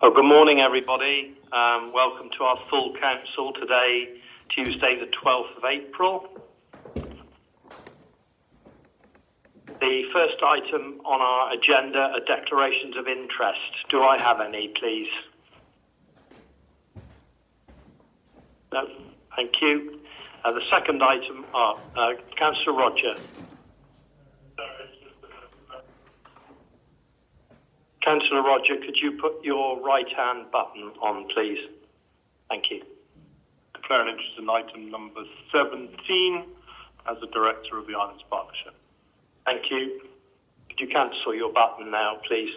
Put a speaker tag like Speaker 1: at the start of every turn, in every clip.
Speaker 1: Well, good morning, everybody. Welcome to our full council today, Tuesday, the 12th of April. The first item on our agenda are declarations of interest. Do I have any, please? No, thank you. The second item, Councillor Roger. Councillor Roger, could you put your right-hand button on, please? Thank you.
Speaker 2: Declare an interest in item number 17 as the Director of the Islands Partnership.
Speaker 1: Thank you. Could you cancel your button now, please?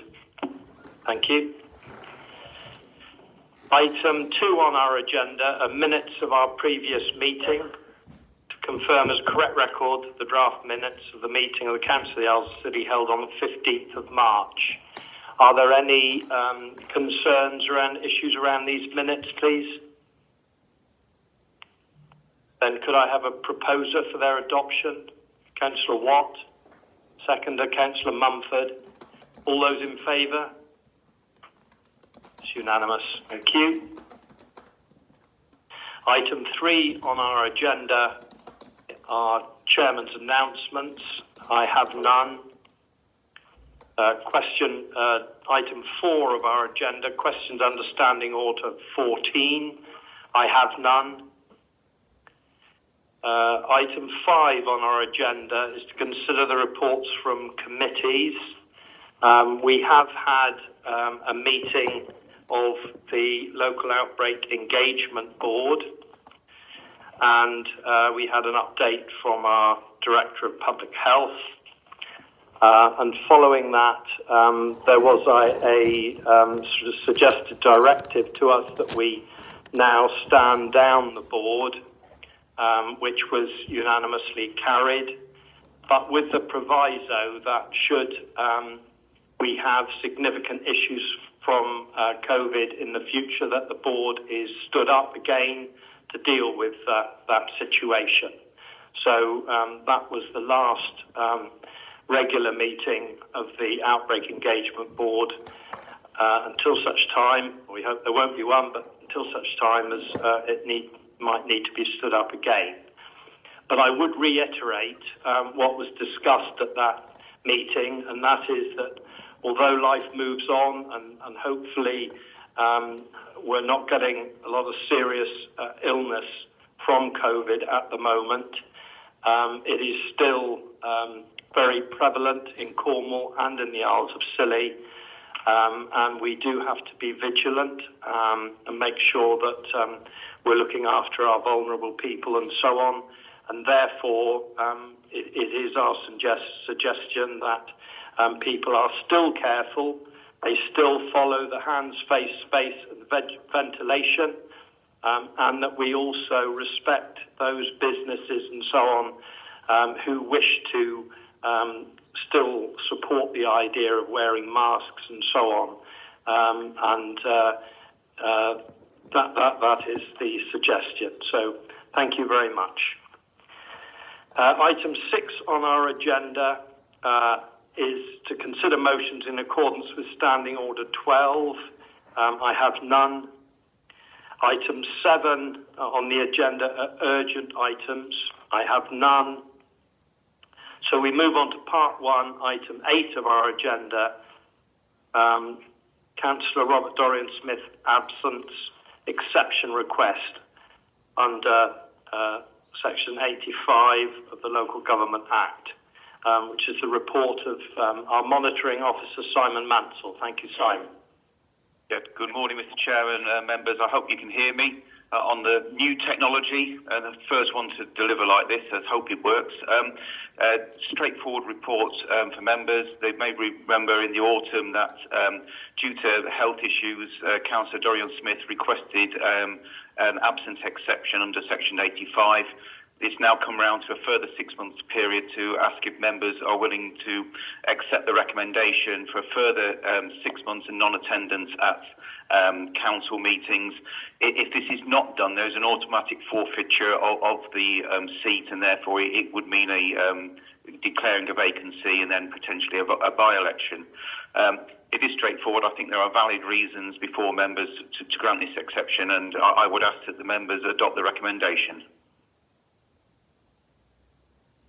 Speaker 1: Thank you. Item 2 on our agenda are minutes of our previous meeting. To confirm as correct record the draft minutes of the meeting of the Council of the Isles of Scilly held on the 15th of March. Are there any concerns around issues around these minutes, please? Then could I have a proposer for their adoption? Councillor Watt. Seconder, Councillor Mumford. All those in favour? It's unanimous. Thank you. Item 3 on our agenda are Chairman's announcements. I have none. Item 4 of our agenda, questions under Standing Order 14. I have none. Item 5 on our agenda is to consider the reports from committees. We have had a meeting of the Local Outbreak Engagement Board, and we had an update from our Director of Public Health. And following that, there was a sort of suggested directive to us that we now stand down the board, which was unanimously carried, but with the proviso that should we have significant issues from COVID in the future, that the board is stood up again to deal with that situation. So that was the last regular meeting of the Outbreak Engagement Board until such time, we hope there won't be one, but until such time as might need to be stood up again. But I would reiterate what was discussed at that meeting, and that is that although life moves on and hopefully we're not getting a lot of serious illness from COVID at the moment, it is still very prevalent in Cornwall and in the Isles of Scilly, and we do have to be vigilant and make sure that we're looking after our vulnerable people and so on, and therefore it is our suggestion that people are still careful, they still follow the hands, face, space and ventilation, and that we also respect those businesses and so on who wish to still support the idea of wearing masks and so on, that is the suggestion. So thank you very much. Item 6 on our agenda is to consider motions in accordance with Standing Order 12. I have none. Item 7 on the agenda are urgent items. I have none. So we move on to Part 1, Item 8 of our agenda. Councillor Robert Dorian-Smith absence, exception request under Section 85 of the Local Government Act, which is the report of our monitoring officer, Simon Mansell. Thank you, Simon.
Speaker 3: Yeah, good morning, Mr. Chair and members. I hope you can hear me. On the new technology, the first one to deliver like this, I hope it works. Straightforward reports for members. They may remember in the autumn that due to health issues, Councillor Dorian-Smith requested an absence exception under Section 85. It's now come round to a further 6 months period to ask if members are willing to accept the recommendation for a further 6 months in non-attendance at council meetings. If this is not done, there's an automatic forfeiture of the seat, and therefore it would mean declaring a vacancy and then potentially a by-election. It is straightforward. I think there are valid reasons before members to grant this exception, and I would ask that the members adopt the recommendation.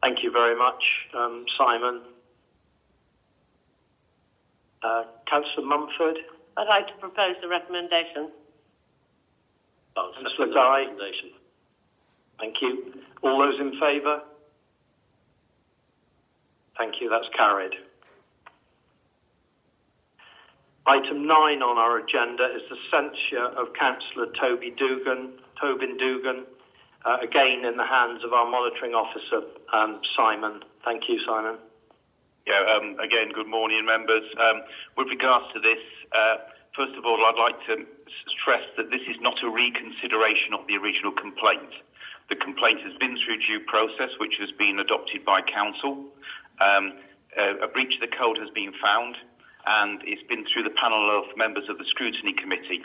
Speaker 1: Thank you very much, Simon. Councillor Mumford.
Speaker 4: I'd like to propose the recommendation.
Speaker 1: Councillor Guy. Thank you. All those in favour? Thank you. That's carried. Item 9 on our agenda is the censure of Councillor Tobin Dugan, again in the hands of our monitoring officer, Simon. Thank you, Simon.
Speaker 3: Yeah, again, good morning, members. With regards to this, first of all, I'd like to stress that this is not a reconsideration of the original complaint. The complaint has been through due process, which has been adopted by Council. A breach of the code has been found, and it's been through the panel of members of the Scrutiny Committee.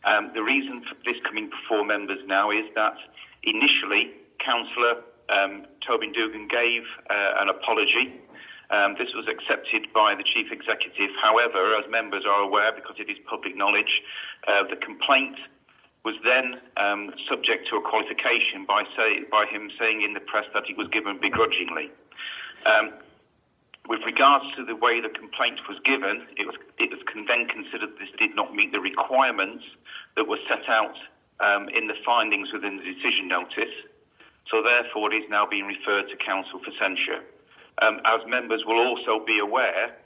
Speaker 3: The reason for this coming before members now is that initially, Councillor Tobin Dugan gave an apology. This was accepted by the Chief Executive. However, as members are aware, because it is public knowledge, the complaint was then subject to a qualification by him saying in the press that it was given begrudgingly. With regards to the way the complaint was given, it was then considered this did not meet the requirements that were set out in the findings within the decision notice. So therefore, it is now being referred to Council for censure. As members will also be aware,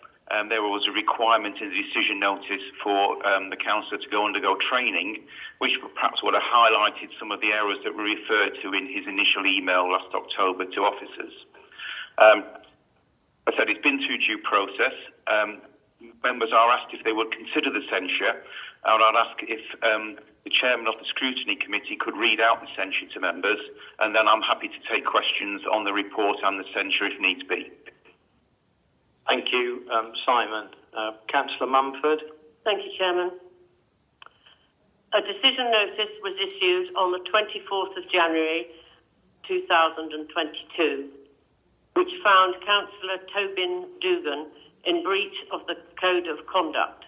Speaker 3: there was a requirement in the decision notice for the councillor to go undergo training, which perhaps would have highlighted some of the errors that were referred to in his initial email last October to officers. I said it's been through due process. Members are asked if they would consider the censure, and I'd ask if the chairman of the Scrutiny Committee could read out the censure to members, and then I'm happy to take questions on the report and the censure if needs be.
Speaker 1: Thank you, Simon. Councillor Mumford.
Speaker 4: Thank you, Chairman. A decision notice was issued on the 24th of January 2022, which found Councillor Tobin Dugan in breach of the Code of Conduct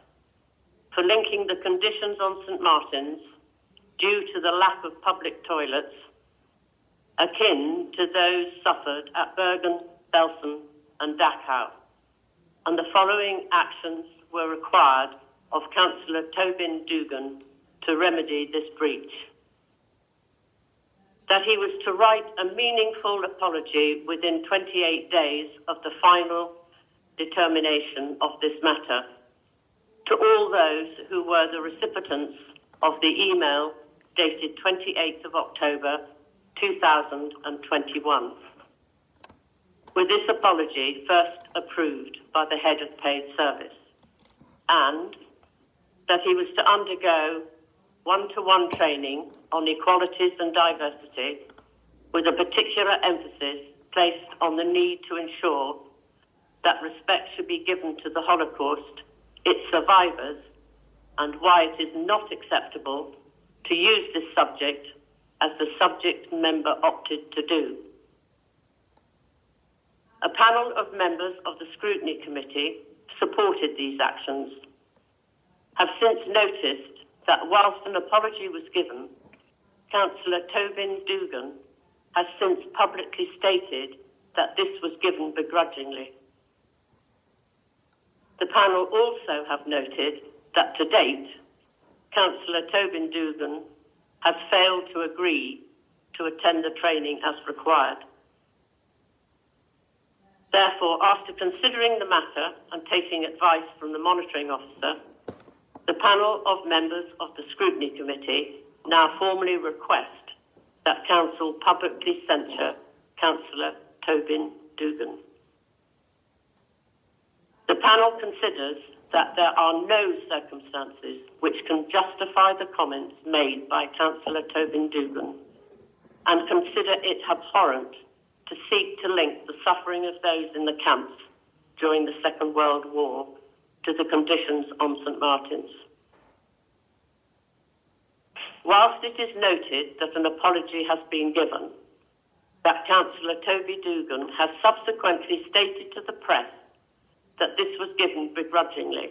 Speaker 4: for linking the conditions on St Martin's due to the lack of public toilets akin to those suffered at Bergen, Belsen and Dachau. And the following actions were required of Councillor Tobin Dugan to remedy this breach. That he was to write a meaningful apology within 28 days of the final determination of this matter to all those who were the recipients of the email dated 28th of October 2021. With this apology first approved by the head of paid service, and that he was to undergo one-to-one training on equalities and diversity with a particular emphasis placed on the need to ensure that respect should be given to the Holocaust, its survivors, and why it is not acceptable to use this subject as the subject member opted to do. A panel of members of the Scrutiny Committee supported these actions, have since noticed that whilst an apology was given, Councillor Tobin Dugan has since publicly stated that this was given begrudgingly. The panel also have noted that to date, Councillor Tobin Dugan has failed to agree to attend the training as required. Therefore, after considering the matter and taking advice from the monitoring officer, the panel of members of the Scrutiny Committee now formally request that Council publicly censure Councillor Tobin Dugan. The panel considers that there are no circumstances which can justify the comments made by Councillor Tobin Dugan and consider it abhorrent to seek to link the suffering of those in the camps during the Second World War to the conditions on St Martin's. Whilst it is noted that an apology has been given, that Councillor Tobin Dugan has subsequently stated to the press that this was given begrudgingly,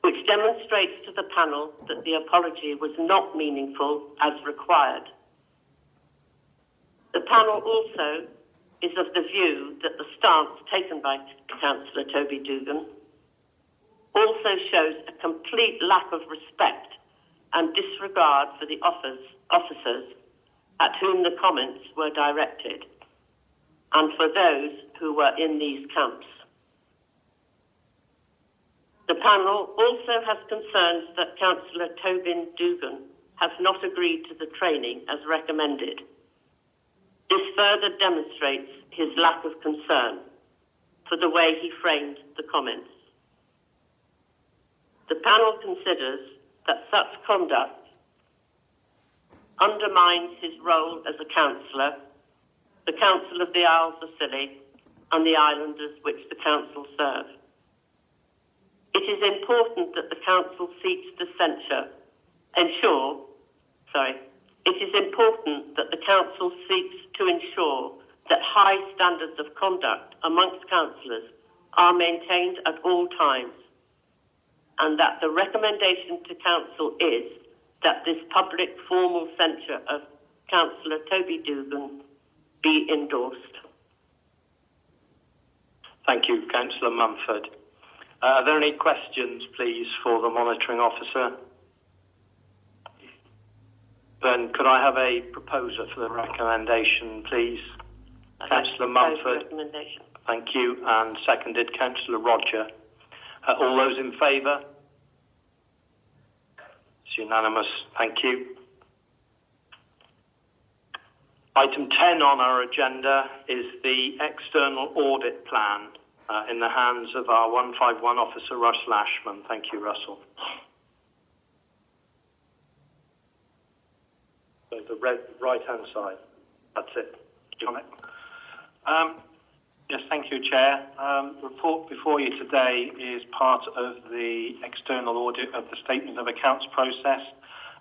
Speaker 4: which demonstrates to the panel that the apology was not meaningful as required. The panel also is of the view that the stance taken by Councillor Toby Dugan also shows a complete lack of respect and disregard for the officers at whom the comments were directed and for those who were in these camps. The panel also has concerns that Councillor Tobin Dugan has not agreed to the training as recommended. This further demonstrates his lack of concern for the way he framed the comments. The panel considers that such conduct undermines his role as a councillor, the Council of the Isles of Scilly, and the islanders which the council serve. It is important that the council seeks to ensure that high standards of conduct amongst councillors are maintained at all times, and that the recommendation to council is that this public formal censure of Councillor Toby Dugan be endorsed.
Speaker 1: Thank you, Councillor Mumford. Are there any questions, please, for the monitoring officer? Then could I have a proposer for the recommendation, please? Councillor Mumford.
Speaker 4: Recommendation.
Speaker 1: Thank you. And seconded, Councillor Roger. All those in favour? It's unanimous. Thank you. Item 10 on our agenda is the external audit plan in the hands of our 151 officer, Russell Ashman. Thank you, Russell. So the right-hand side. That's it.
Speaker 5: Yes, thank you, Chair. The report before you today is part of the external audit of the Statement of Accounts process.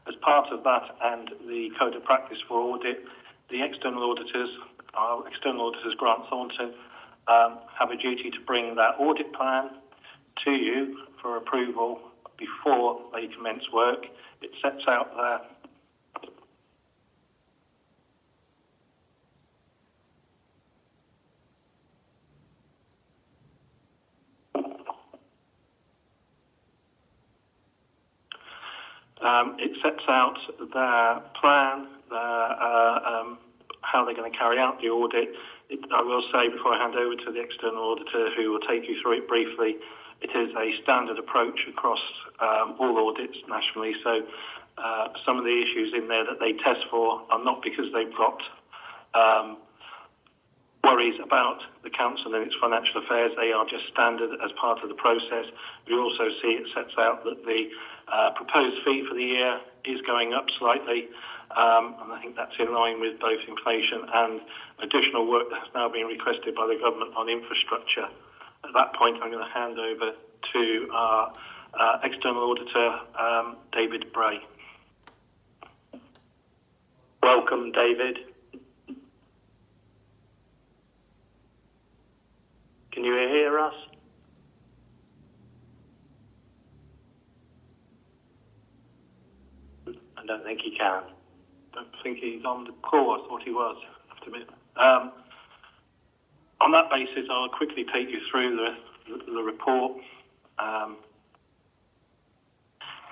Speaker 5: As part of that and the Code of Practice for Audit, the our external auditors, Grant Thornton, have a duty to bring that audit plan to you for approval before they commence work. It sets out their plan, how they're going to carry out the audit. I will say before I hand over to the external auditor who will take you through it briefly, it is a standard approach across all audits nationally. So some of the issues in there that they test for are not because they've got worries about the council and its financial affairs. They are just standard as part of the process. We also see it sets out that the proposed fee for the year is going up slightly, and I think that's in line with both inflation and additional work that's now being requested by the government on infrastructure. At that point, I'm going to hand over to our external auditor, David Bray.
Speaker 1: Welcome, David. Can you hear us? I don't think he can.
Speaker 5: Don't think he's on the call. I thought he was, I have to admit. On that basis, I'll quickly take you through the report.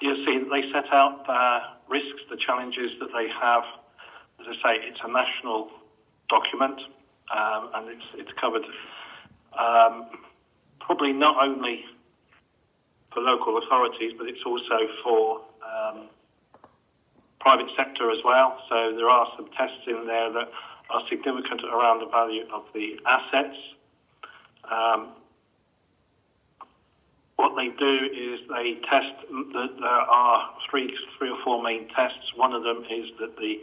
Speaker 5: You'll see that they set out the risks, the challenges that they have. As I say, it's a national document, and it's covered probably not only for local authorities, but it's also for private sector as well. So there are some tests in there that are significant around the value of the assets. What they do is they test that there are three or four main tests. One of them is that the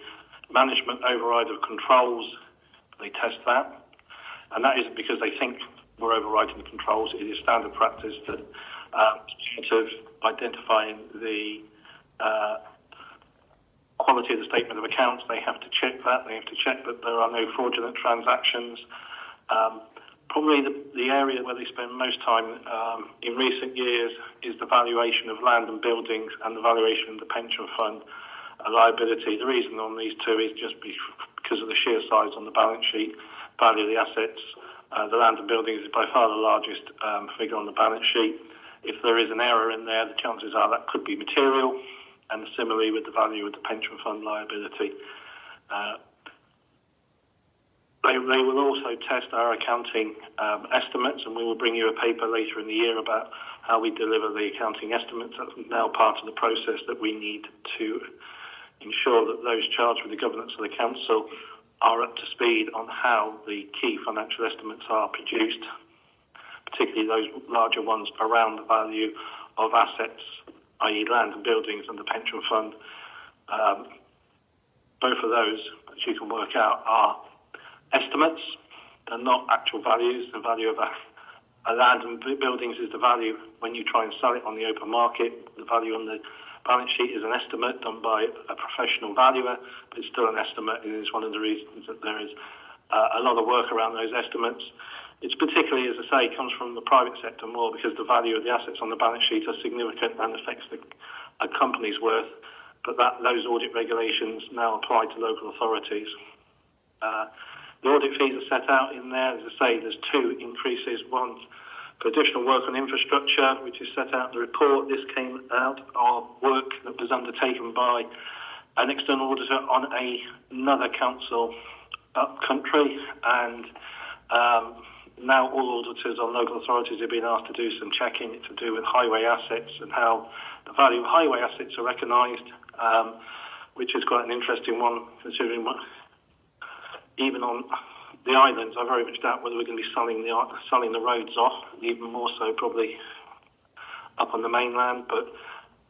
Speaker 5: management override of controls, they test that. And that isn't because they think we're overriding the controls. It is standard practice that sort of identifying the quality of the statement of accounts, they have to check that. They have to check that there are no fraudulent transactions. probably the area where they spend most time in recent years is the valuation of land and buildings and the valuation of the pension fund liability. The reason on these two is just because of the sheer size on the balance sheet value of the assets. The land and buildings is by far the largest figure on the balance sheet. If there is an error in there, the chances are that could be material, and similarly with the value of the pension fund liability. They will also test our accounting estimates, and we will bring you a paper later in the year about how we deliver the accounting estimates. That's now part of the process that we need to ensure that those charged with the governance of the council are up to speed on how the key financial estimates are produced, particularly those larger ones around the value of assets, i.e. land and buildings and the pension fund. Both of those, as you can work out, are estimates. They're not actual values. The value of a land and buildings is the value when you try and sell it on the open market. The value on the balance sheet is an estimate done by a professional valuer, but it's still an estimate, and it's one of the reasons that there is a lot of work around those estimates. It's particularly, as I say, comes from the private sector more because the value of the assets on the balance sheet are significant and affects a company's worth, but those audit regulations now apply to local authorities. The audit fees are set out in there. As I say, there's two increases. One for additional work on infrastructure, which is set out in the report. This came out of work that was undertaken by an external auditor on another council up country, and now all auditors on local authorities have been asked to do some checking to do with highway assets and how the value of highway assets are recognised, which is quite an interesting one, considering even on the islands, I very much doubt whether we're going to be selling the roads off, even more so probably up on the mainland. But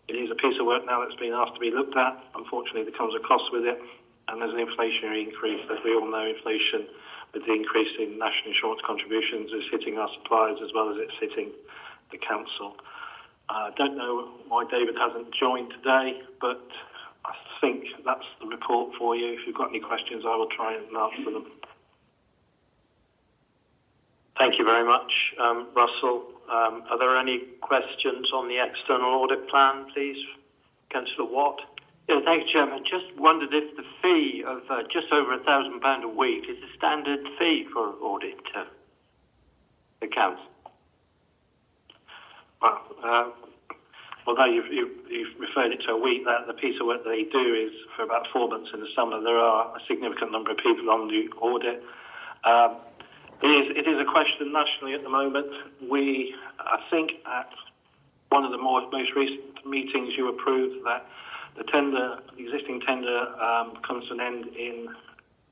Speaker 5: it is a piece of work now that's been asked to be looked at. Unfortunately, there comes a cost with it, and there's an inflationary increase. As we all know, inflation with the increase in national insurance contributions is hitting our suppliers as well as it's hitting the council. I don't know why David hasn't joined today, but I think that's the report for you. If you've got any questions, I will try and answer them.
Speaker 1: Thank you very much, Russell. Are there any questions on the external audit plan, please? Councillor Watt.
Speaker 6: Yeah, thank you, Chairman. Just wondered if the fee of just over £1,000 a week is a standard fee for audit accounts.
Speaker 5: Well, although you've referred it to a week, that the piece of work they do is for about 4 months in the summer. There are a significant number of people on the audit. It is a question nationally at the moment. I think at one of the most recent meetings you approved that the existing tender comes to an end in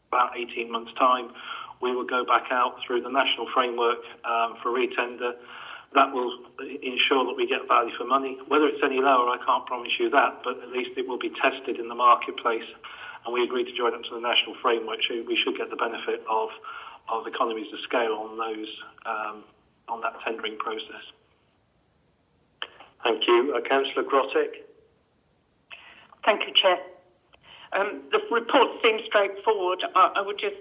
Speaker 5: about 18 months' time. We will go back out through the national framework for re-tender. That will ensure that we get value for money. Whether it's any lower, I can't promise you that, but at least it will be tested in the marketplace. And we agreed to join up to the national framework, so we should get the benefit of economies of scale on those on that tendering process.
Speaker 1: Thank you. Councillor Grottick.
Speaker 7: Thank you, Chair. The report seems straightforward. I would just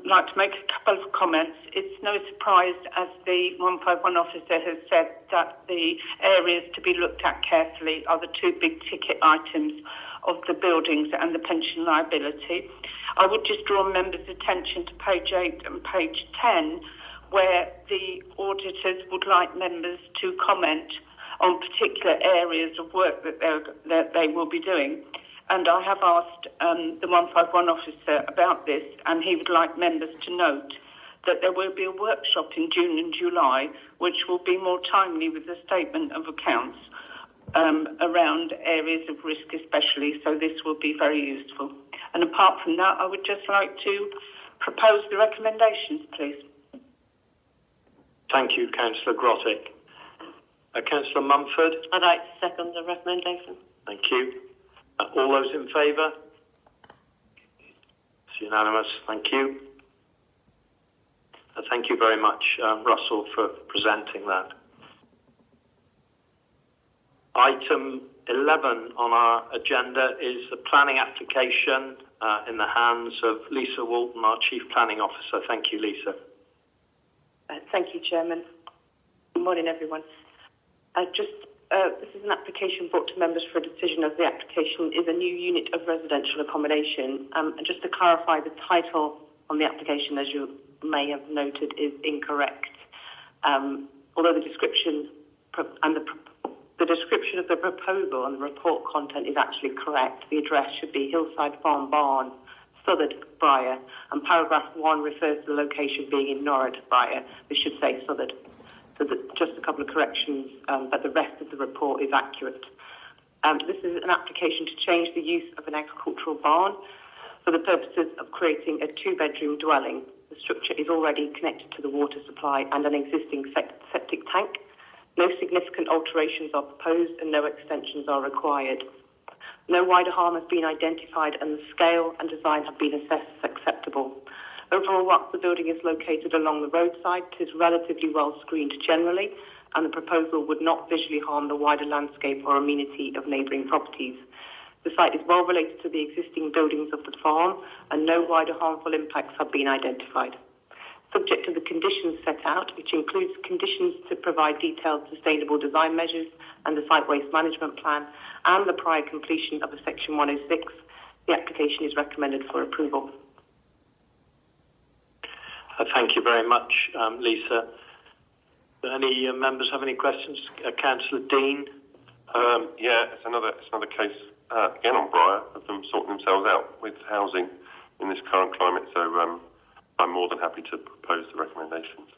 Speaker 7: like to make a couple of comments. It's no surprise, as the 151 officer has said, that the areas to be looked at carefully are the two big ticket items of the buildings and the pension liability. I would just draw members' attention to page 8 and page 10, where the auditors would like members to comment on particular areas of work that they will be doing. And I have asked the 151 officer about this, and he would like members to note that there will be a workshop in June and July, which will be more timely with the statement of accounts around areas of risk especially, so this will be very useful. And apart from that, I would just like to propose the recommendations, please.
Speaker 1: Thank you, Councillor Grottick. Councillor Mumford.
Speaker 4: I'd like to second the recommendation.
Speaker 1: Thank you. All those in favour? It's unanimous. Thank you. Thank you very much, Russell, for presenting that. Item 11 on our agenda is the planning application in the hands of Lisa Walton, our Chief Planning Officer. Thank you, Lisa.
Speaker 8: Thank you, Chairman. Good morning, everyone. This is an application brought to members for a decision as the application is a new unit of residential accommodation. And just to clarify, the title on the application, as you may have noted, is incorrect. Although the description and the description of the proposal and the report content is actually correct, the address should be Hillside Farm Barn, Southard, Briar, and paragraph 1 refers to the location being in Norwood, Briar. This should say Southard. So that just a couple of corrections, but the rest of the report is accurate. This is an application to change the use of an agricultural barn for the purposes of creating a 2-bedroom dwelling. The structure is already connected to the water supply and an existing septic tank. No significant alterations are proposed and no extensions are required. No wider harm has been identified and the scale and design have been assessed as acceptable. Overall, whilst the building is located along the roadside, it is relatively well screened generally, and the proposal would not visually harm the wider landscape or amenity of neighbouring properties. The site is well related to the existing buildings of the farm, and no wider harmful impacts have been identified. Subject to the conditions set out, which includes conditions to provide detailed sustainable design measures and the site waste management plan, and the prior completion of a Section 106, the application is recommended for approval.
Speaker 5: Thank you very much, Lisa. Do any members have any questions? Councillor Dean?
Speaker 9: It's another case, again on Briar, of them sorting themselves out with housing in this current climate, so I'm more than happy to propose the recommendations.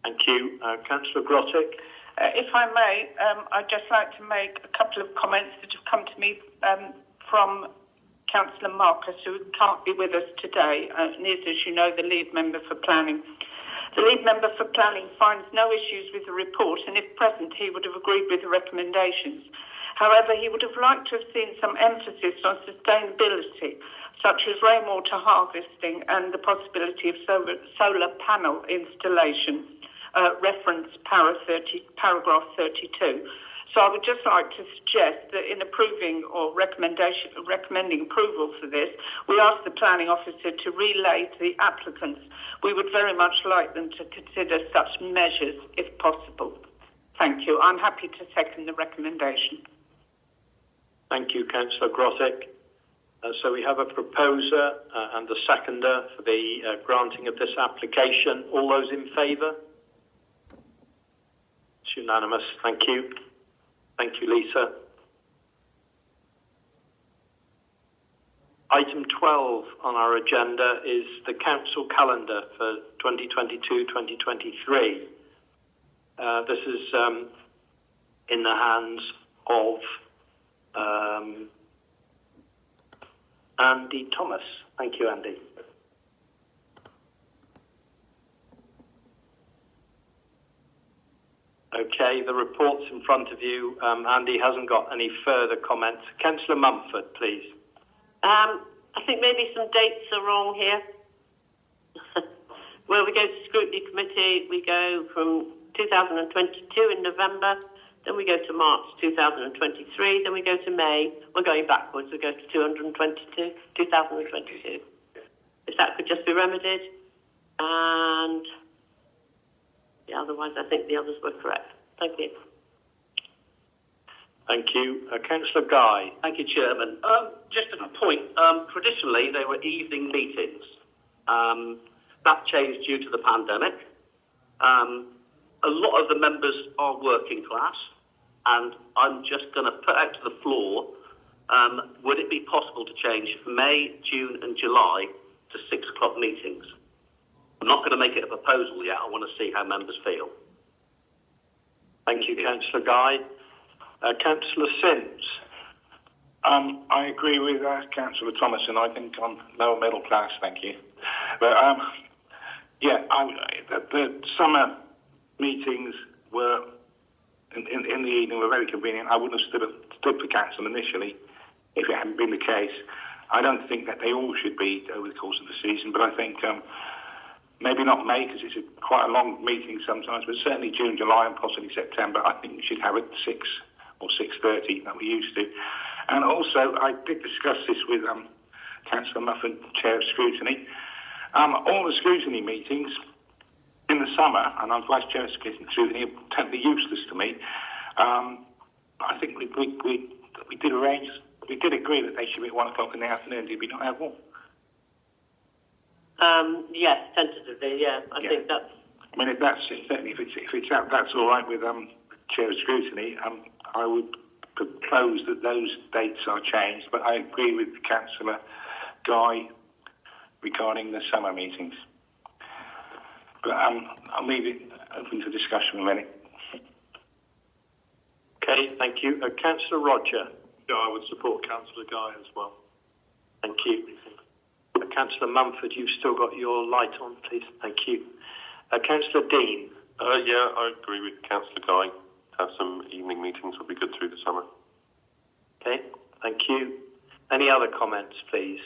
Speaker 5: Thank you. Councillor Grottick?
Speaker 7: If I may, I'd just like to make a couple of comments that have come to me from Councillor Marcus, who can't be with us today, and is, as you know, the lead member for planning. The lead member for planning finds no issues with the report, and if present, he would have agreed with the recommendations. However, he would have liked to have seen some emphasis on sustainability, such as rainwater harvesting and the possibility of solar panel installation, reference paragraph 32. So I would just like to suggest that in approving or recommending approval for this, we ask the planning officer to relay to the applicants. We would very much like them to consider such measures if possible. Thank you. I'm happy to second the recommendation.
Speaker 5: Thank you, Councillor Grottick. So we have a proposer and a seconder for the granting of this application. All those in favour? It's unanimous. Thank you. Thank you, Lisa. Item 12 on our agenda is the council calendar for 2022-2023. This is in the hands of Andy Thomas. Thank you, Andy. Okay, the report's in front of you. Andy hasn't got any further comments. Councillor Mumford, please.
Speaker 4: I think maybe some dates are wrong here. Where we go to scrutiny committee, we go from 2022 in November, then we go to March 2023, then we go to May. We're going backwards. We go to 2022. If that could just be remedied. And otherwise, I think the others were correct. Thank you.
Speaker 5: Thank you. Councillor Guy.
Speaker 10: Thank you, Chairman. Just a point. Traditionally, they were evening meetings. That changed due to the pandemic. A lot of the members are working class, and I'm just going to put out to the floor, would it be possible to change May, June and July to 6 o'clock meetings? I'm not going to make it a proposal yet. I want to see how members feel.
Speaker 5: Thank you, Councillor Guy. Councillor Sims.
Speaker 11: I agree with Councillor Thomas, and I think I'm lower middle class, thank you. But, the summer meetings were, in the evening, were very convenient. I wouldn't have stood for council initially if it hadn't been the case. I don't think that they all should be over the course of the season, but I think maybe not May, because it's quite a long meeting sometimes, but certainly June, July, and possibly September, I think we should have it 6 or 6:30 that we used to. And also, I did discuss this with Councillor Muffin, Chair of Scrutiny. All the scrutiny meetings in the summer, and I'm Vice Chair of Scrutiny, totally useless to me. I think we did arrange, we did agree that they should be at 1 o'clock in the afternoon. Did we not have one?
Speaker 4: Yes, tentatively, yeah. I think that's...
Speaker 11: I mean, certainly if it's out, that's all right with Chair of Scrutiny. I would propose that those dates are changed, but I agree with Councillor Guy regarding the summer meetings. But I'll leave it open to discussion a minute.
Speaker 1: Okay, thank you. Councillor Roger.
Speaker 2: Yeah, I would support Councillor Guy as well.
Speaker 1: Thank you. Councillor Mumford, you've still got your light on, please. Thank you. Councillor Dean.
Speaker 9: Yeah, I agree with Councillor Guy. Have some evening meetings would be good through the summer.
Speaker 1: Okay, thank you. Any other comments, please?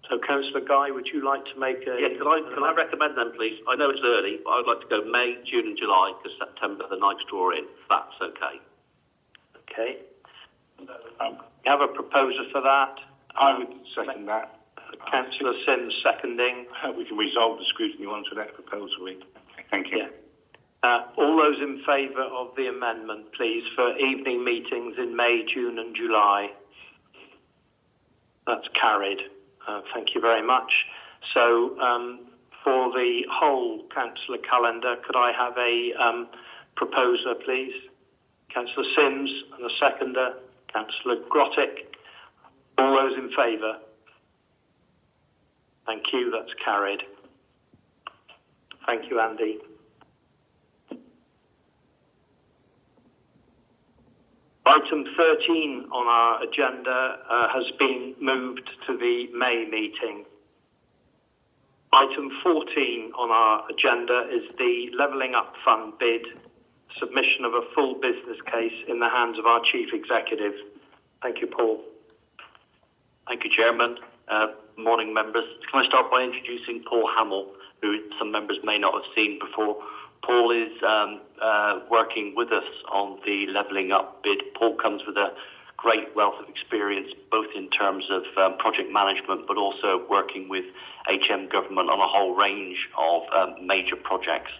Speaker 1: So, Councillor Guy, would you like to make a...
Speaker 10: Yeah, can I recommend then, please? I know it's early, but I'd like to go May, June and July, because September the nights draw in. That's okay.
Speaker 1: Okay. You have a proposer for that?
Speaker 11: I would second that.
Speaker 1: Councillor Sims seconding.
Speaker 11: I hope we can resolve the scrutiny ones with that proposal. Thank you.
Speaker 1: Yeah. All those in favour of the amendment, please, for evening meetings in May, June and July. That's carried. Thank you very much. So, for the whole councillor calendar, could I have a proposer, please? Councillor Sims and a seconder, Councillor Grottick. All those in favour? Thank you, that's carried. Thank you, Andy. Item 13 on our agenda has been moved to the May meeting. Item 14 on our agenda is the Levelling Up Fund bid, submission of a full business case in the hands of our Chief Executive. Thank you, Paul.
Speaker 10: Thank you, Chairman. Morning, members. Can I start by introducing Paul Hamill, who some members may not have seen before? Paul is working with us on the Levelling Up bid. Paul comes with a great wealth of experience, both in terms of project management, but also working with HM government on a whole range of major projects.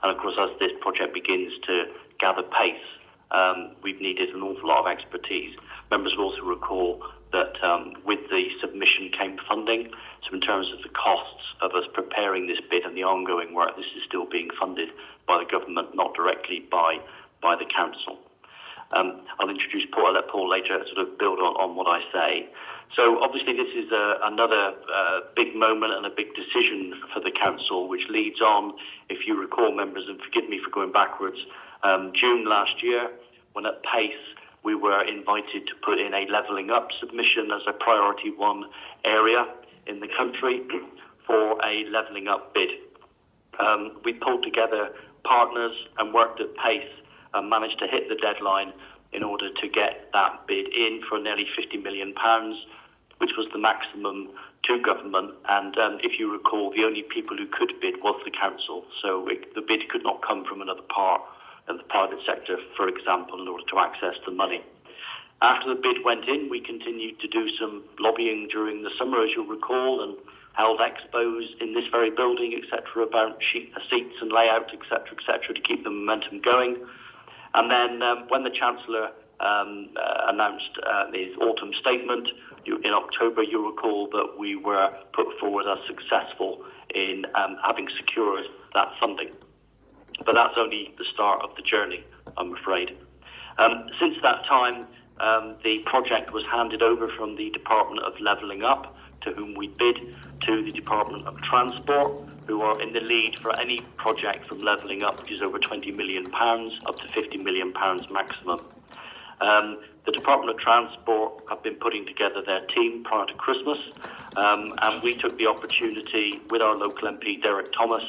Speaker 10: And of course, as this project begins to gather pace, we've needed an awful lot of expertise. Members will also recall that with the submission came funding. So in terms of the costs of us preparing this bid and the ongoing work, this is still being funded by the government, not directly by the council. I'll introduce Paul. I'll let Paul later sort of build on what I say. So obviously this is another big moment and a big decision for the council, which leads on, if you recall, members, and forgive me for going backwards, June last year, when at Pace we were invited to put in a Levelling Up submission as a priority one area in the country for a Levelling Up bid. We pulled together partners and worked at Pace and managed to hit the deadline in order to get that bid in for nearly £50 million, which was the maximum to government. And if you recall, the only people who could bid was the council. So the bid could not come from another part of the private sector, for example, in order to access the money. After the bid went in, we continued to do some lobbying during the summer, as you'll recall, and held expos in this very building, etc., about seats and layout, etc., to keep the momentum going. And then when the Chancellor announced his autumn statement in October, you'll recall that we were put forward as successful in having secured that funding. But that's only the start of the journey, I'm afraid. Since that time, the project was handed over from the Department of Levelling Up, to whom we bid, to the Department of Transport, who are in the lead for any project from Levelling Up, which is over £20 million, up to £50 million maximum. The Department of Transport have been putting together their team prior to Christmas, and we took the opportunity with our local MP, Derek Thomas,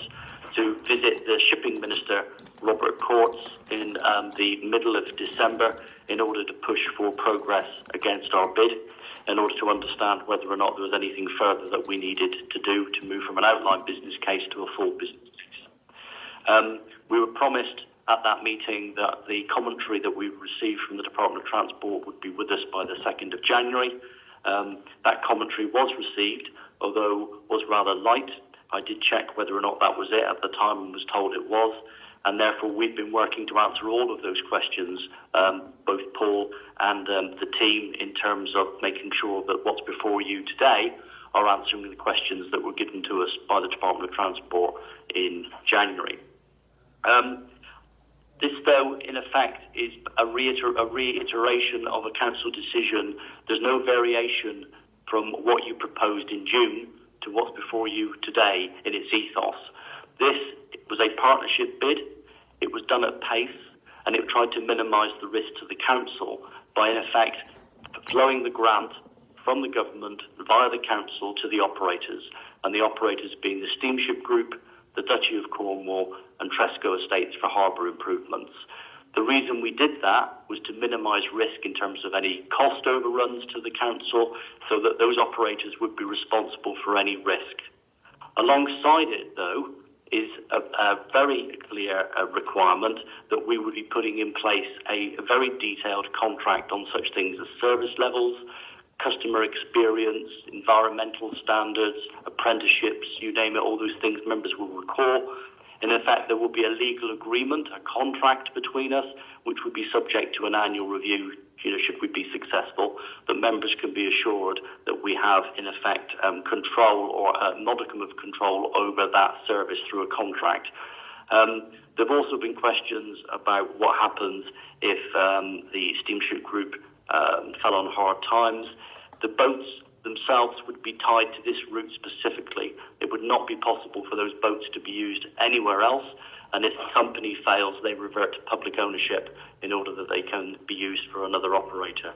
Speaker 10: to visit the Shipping Minister, Robert Courts, in the middle of December in order to push for progress against our bid, in order to understand whether or not there was anything further that we needed to do to move from an outline business case to a full business case. We were promised at that meeting that the commentary that we received from the Department of Transport would be with us by the 2nd of January. That commentary was received, although was rather light. I did check whether or not that was it at the time and was told it was. And therefore, we've been working to answer all of those questions, both Paul and the team, in terms of making sure that what's before you today are answering the questions that were given to us by the Department of Transport in January. This, though, in effect, is a reiteration of a council decision. There's no variation from what you proposed in June to what's before you today in its ethos. This was a partnership bid. It was done at pace, and it tried to minimise the risk to the council by, in effect, flowing the grant from the government via the council to the operators, and the operators being the Steamship Group, the Duchy of Cornwall, and Tresco Estates for harbour improvements. The reason we did that was to minimise risk in terms of any cost overruns to the council, so that those operators would be responsible for any risk. Alongside it, though, is a very clear requirement that we would be putting in place a very detailed contract on such things as service levels, customer experience, environmental standards, apprenticeships, you name it, all those things members will recall. In effect, there will be a legal agreement, a contract between us, which would be subject to an annual review, should we be successful, that members can be assured that we have, in effect, control or a modicum of control over that service through a contract. There have also been questions about what happens if the Steamship Group fell on hard times. The boats themselves would be tied to this route specifically. It would not be possible for those boats to be used anywhere else, and if the company fails, they revert to public ownership in order that they can be used for another operator.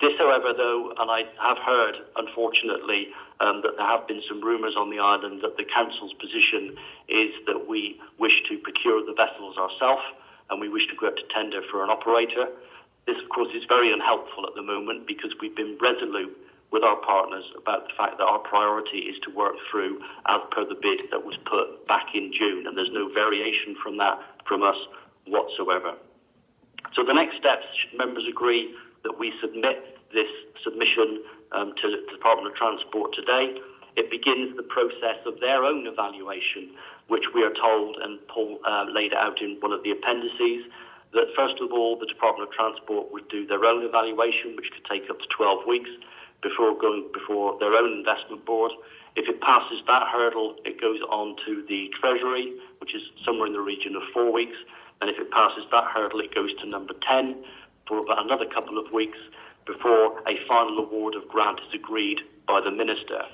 Speaker 10: This, however, though, and I have heard, unfortunately, that there have been some rumours on the island that the council's position is that we wish to procure the vessels ourselves and we wish to go out to tender for an operator. This, of course, is very unhelpful at the moment because we've been resolute with our partners about the fact that our priority is to work through as per the bid that was put back in June, and there's no variation from that from us whatsoever. So the next steps, should members agree that we submit this submission to the Department of Transport today, it begins the process of their own evaluation, which we are told, and Paul laid out in one of the appendices, that first of all, the Department of Transport would do their own evaluation, which could take up to 12 weeks, before going before their own investment board. If it passes that hurdle, it goes on to the Treasury, which is somewhere in the region of 4 weeks. And if it passes that hurdle, it goes to number 10 for about another couple of weeks before a final award of grant is agreed by the Minister.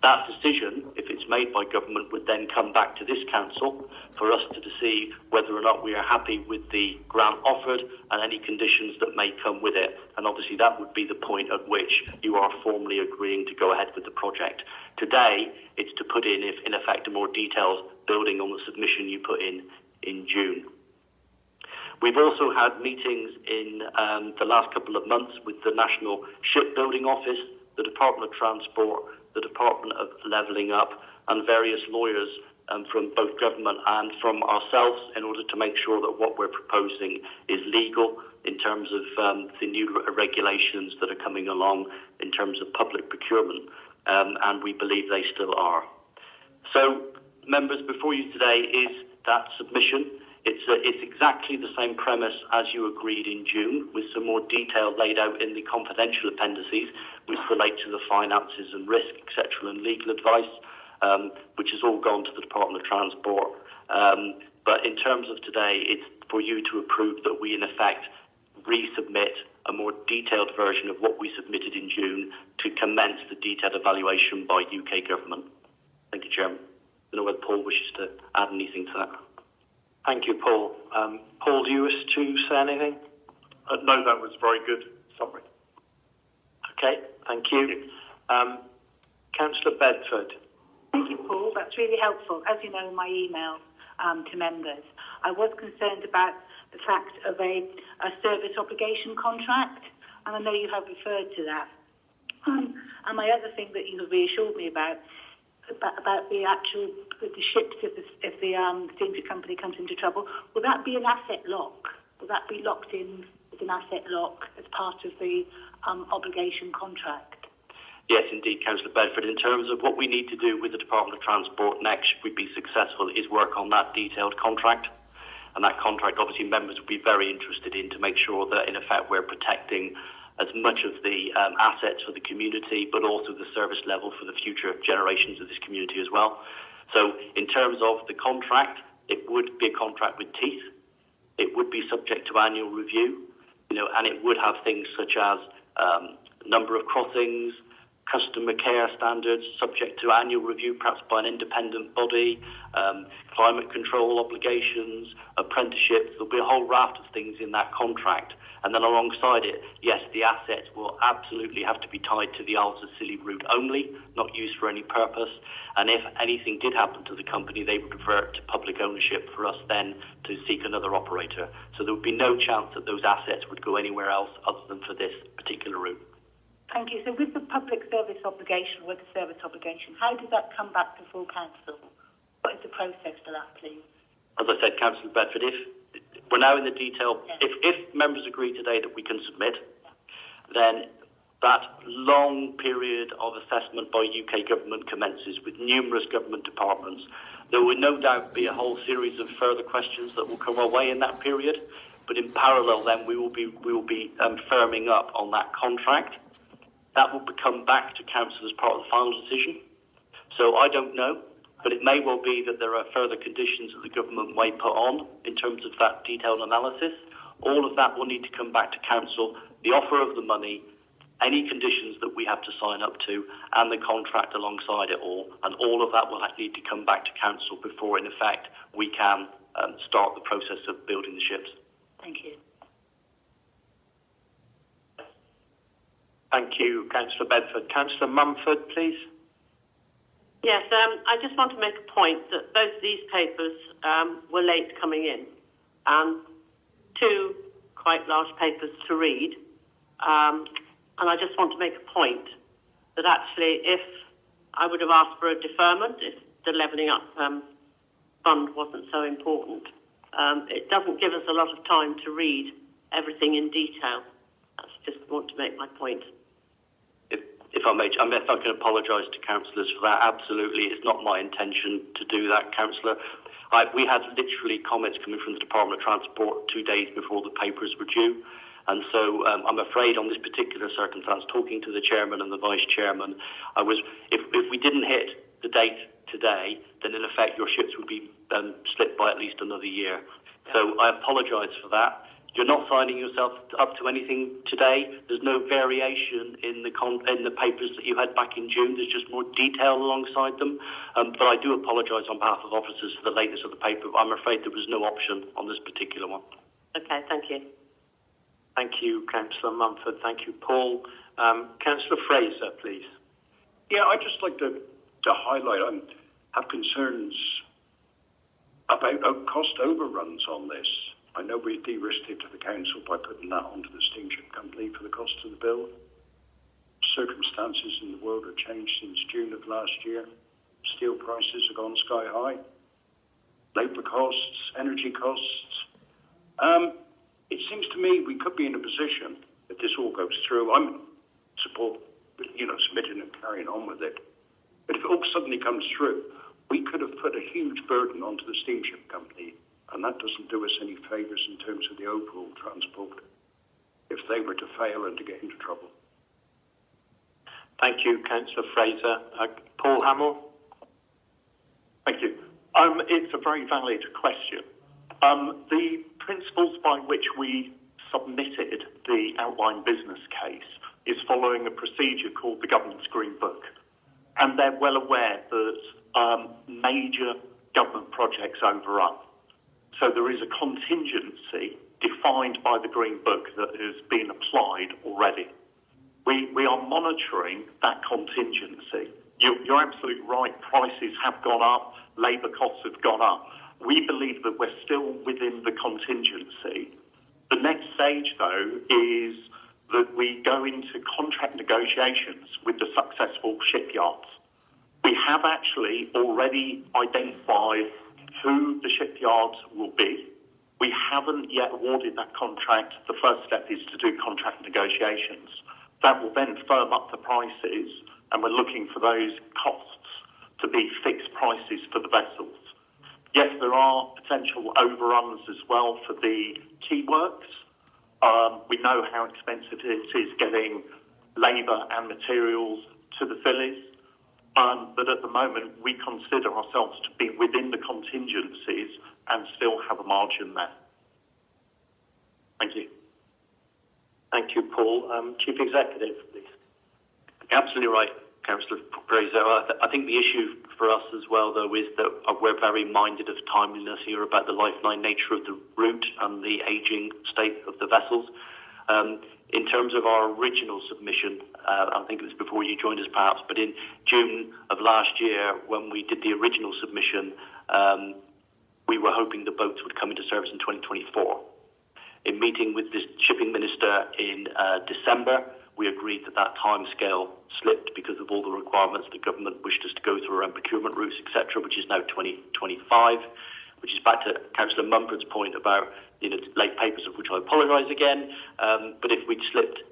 Speaker 10: That decision, if it's made by government, would then come back to this council for us to see whether or not we are happy with the grant offered and any conditions that may come with it. And obviously that would be the point at which you are formally agreeing to go ahead with the project. Today, it's to put in effect, a more detailed building on the submission you put in June. We've also had meetings in the last couple of months with the National Shipbuilding Office, the Department of Transport, the Department of Levelling Up, and various lawyers from both government and from ourselves in order to make sure that what we're proposing is legal in terms of the new regulations that are coming along in terms of public procurement, and we believe they still are. So, members, before you today is that submission. It's exactly the same premise as you agreed in June, with some more detail laid out in the confidential appendices, which relate to the finances and risk, etc., and legal advice, which has all gone to the Department of Transport. But in terms of today, it's for you to approve that we, in effect, resubmit a more detailed version of what we submitted in June to commence the detailed evaluation by UK government. Thank you, Chairman. I don't know whether Paul wishes to add anything to that.
Speaker 1: Thank you, Paul. Paul, do you wish to say anything?
Speaker 2: No, that was very good summary.
Speaker 1: Okay, thank you. Councillor Bedford.
Speaker 12: Thank you, Paul. That's really helpful. As you know, in my email to members, I was concerned about the fact of a service obligation contract, and I know you have referred to that. And my other thing that you have reassured me about the ships, if the steamship company comes into trouble, will that be an asset lock? Will that be locked in with an asset lock as part of the obligation contract?
Speaker 10: Yes, indeed, Councillor Bedford. In terms of what we need to do with the Department of Transport next, should we be successful, is work on that detailed contract. And that contract, obviously, members will be very interested in to make sure that, in effect, we're protecting as much of the assets for the community, but also the service level for the future generations of this community as well. So in terms of the contract, it would be a contract with teeth. It would be subject to annual review, and it would have things such as number of crossings, customer care standards, subject to annual review, perhaps by an independent body, climate control obligations, apprenticeships. There'll be a whole raft of things in that contract. And then alongside it, yes, the assets will absolutely have to be tied to the Isles of Scilly route only, not used for any purpose. And if anything did happen to the company, they would revert to public ownership for us then to seek another operator. So there would be no chance that those assets would go anywhere else other than for this particular route.
Speaker 12: Thank you. So with the public service obligation, with the service obligation, how does that come back to full council? What is the process for that, please?
Speaker 10: As I said, Councillor Bedford, we're now in the detail. Yeah. If members agree today that we can submit, then that long period of assessment by UK government commences with numerous government departments. There will no doubt be a whole series of further questions that will come our way in that period, but in parallel then we will be firming up on that contract. That will come back to council as part of the final decision. So I don't know, but it may well be that there are further conditions that the government may put on in terms of that detailed analysis. All of that will need to come back to council, the offer of the money, any conditions that we have to sign up to, and the contract alongside it all. And all of that will need to come back to council before, in effect, we can start the process of building the ships.
Speaker 12: Thank you.
Speaker 6: Thank you, Councillor Bedford. Councillor Mumford, please.
Speaker 4: Yes, I just want to make a point that both these papers were late coming in, and two quite large papers to read. And I just want to make a point that actually if I would have asked for a deferment, if the Levelling Up fund wasn't so important, it doesn't give us a lot of time to read everything in detail. I just want to make my point.
Speaker 10: If I can apologise to councillors for that, absolutely, it's not my intention to do that, councillor. We had literally comments coming from the Department of Transport 2 days before the papers were due, and so I'm afraid on this particular circumstance, talking to the chairman and the vice chairman, if we didn't hit the date today, then in effect your ships would be slipped by at least another year. So I apologise for that. You're not signing yourself up to anything today. There's no variation in the papers that you had back in June. There's just more detail alongside them. But I do apologise on behalf of officers for the lateness of the paper. I'm afraid there was no option on this particular one.
Speaker 4: Okay, thank you.
Speaker 6: Thank you, Councillor Mumford. Thank you, Paul. Councillor Fraser, please.
Speaker 13: Yeah, I'd just like to highlight, I have concerns about cost overruns on this. I know we de-risked it to the council by putting that onto the steamship company for the cost of the bill. Circumstances in the world have changed since June of last year. Steel prices have gone sky high. Labour costs, energy costs. It seems to me we could be in a position, if this all goes through, I'm support, submitting and carrying on with it. But if it all suddenly comes through, we could have put a huge burden onto the steamship company, and that doesn't do us any favours in terms of the overall transport if they were to fail and to get into trouble.
Speaker 6: Thank you, Councillor Fraser. Paul Hamill.
Speaker 14: Thank you. It's a very valid question. The principles by which we submitted the outline business case is following a procedure called the Government's Green Book. And they're well aware that major government projects overrun. So there is a contingency defined by the Green Book that has been applied already. We are monitoring that contingency. You're absolutely right. Prices have gone up. Labour costs have gone up. We believe that we're still within the contingency. The next stage, though, is that we go into contract negotiations with the successful shipyards. We have actually already identified who the shipyards will be. We haven't yet awarded that contract. The first step is to do contract negotiations. That will then firm up the prices and we're looking for those costs to be fixed prices for the vessels. Yes, there are potential overruns as well for the key works. We know how expensive it is getting labour and materials to the fillies, but at the moment we consider ourselves to be within the contingencies and still have a margin there. Thank you.
Speaker 6: Thank you, Paul. Chief Executive, please.
Speaker 10: Absolutely right, Councillor Fraser. I think the issue for us as well, though, is that we're very minded of timeliness here about the lifeline nature of the route and the ageing state of the vessels. In terms of our original submission, I think it was before you joined us perhaps, but in June of last year, when we did the original submission, we were hoping the boats would come into service in 2024. In meeting with the shipping minister in December, we agreed that that timescale slipped because of all the requirements the government wished us to go through around procurement routes, etc., which is now 2025, which is back to Councillor Mumford's point about late papers, of which I apologise again. But if we'd slipped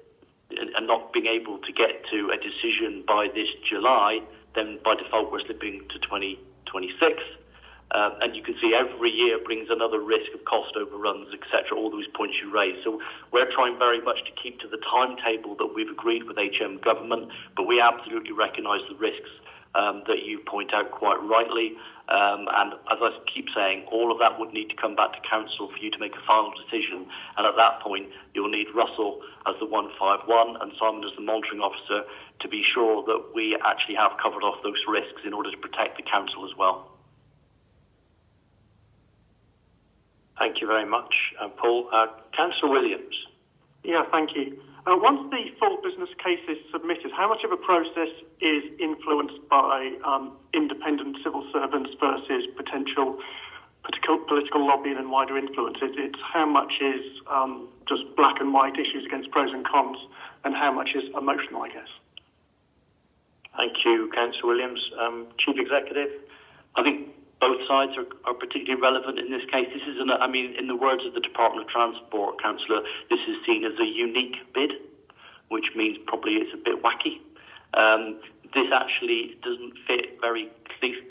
Speaker 10: and not being able to get to a decision by this July, then by default we're slipping to 2026. And you can see every year brings another risk of cost overruns, etc., all those points you raised. So we're trying very much to keep to the timetable that we've agreed with HM government, but we absolutely recognise the risks that you point out quite rightly. And as I keep saying, all of that would need to come back to Council for you to make a final decision. And at that point, you'll need Russell as the 151 and Simon as the monitoring officer to be sure that we actually have covered off those risks in order to protect the Council as well.
Speaker 6: Thank you very much, Paul. Councillor Williams.
Speaker 15: Yeah, thank you. Once the full business case is submitted, how much of a process is influenced by independent civil servants versus potential political lobbying and wider influence? It's how much is just black and white issues against pros and cons, and how much is emotional, I guess.
Speaker 6: Thank you, Councillor Williams. Chief Executive.
Speaker 10: I think both sides are particularly relevant in this case. This is, in the words of the Department of Transport, Councillor, this is seen as a unique bid, which means probably it's a bit wacky. This actually doesn't fit very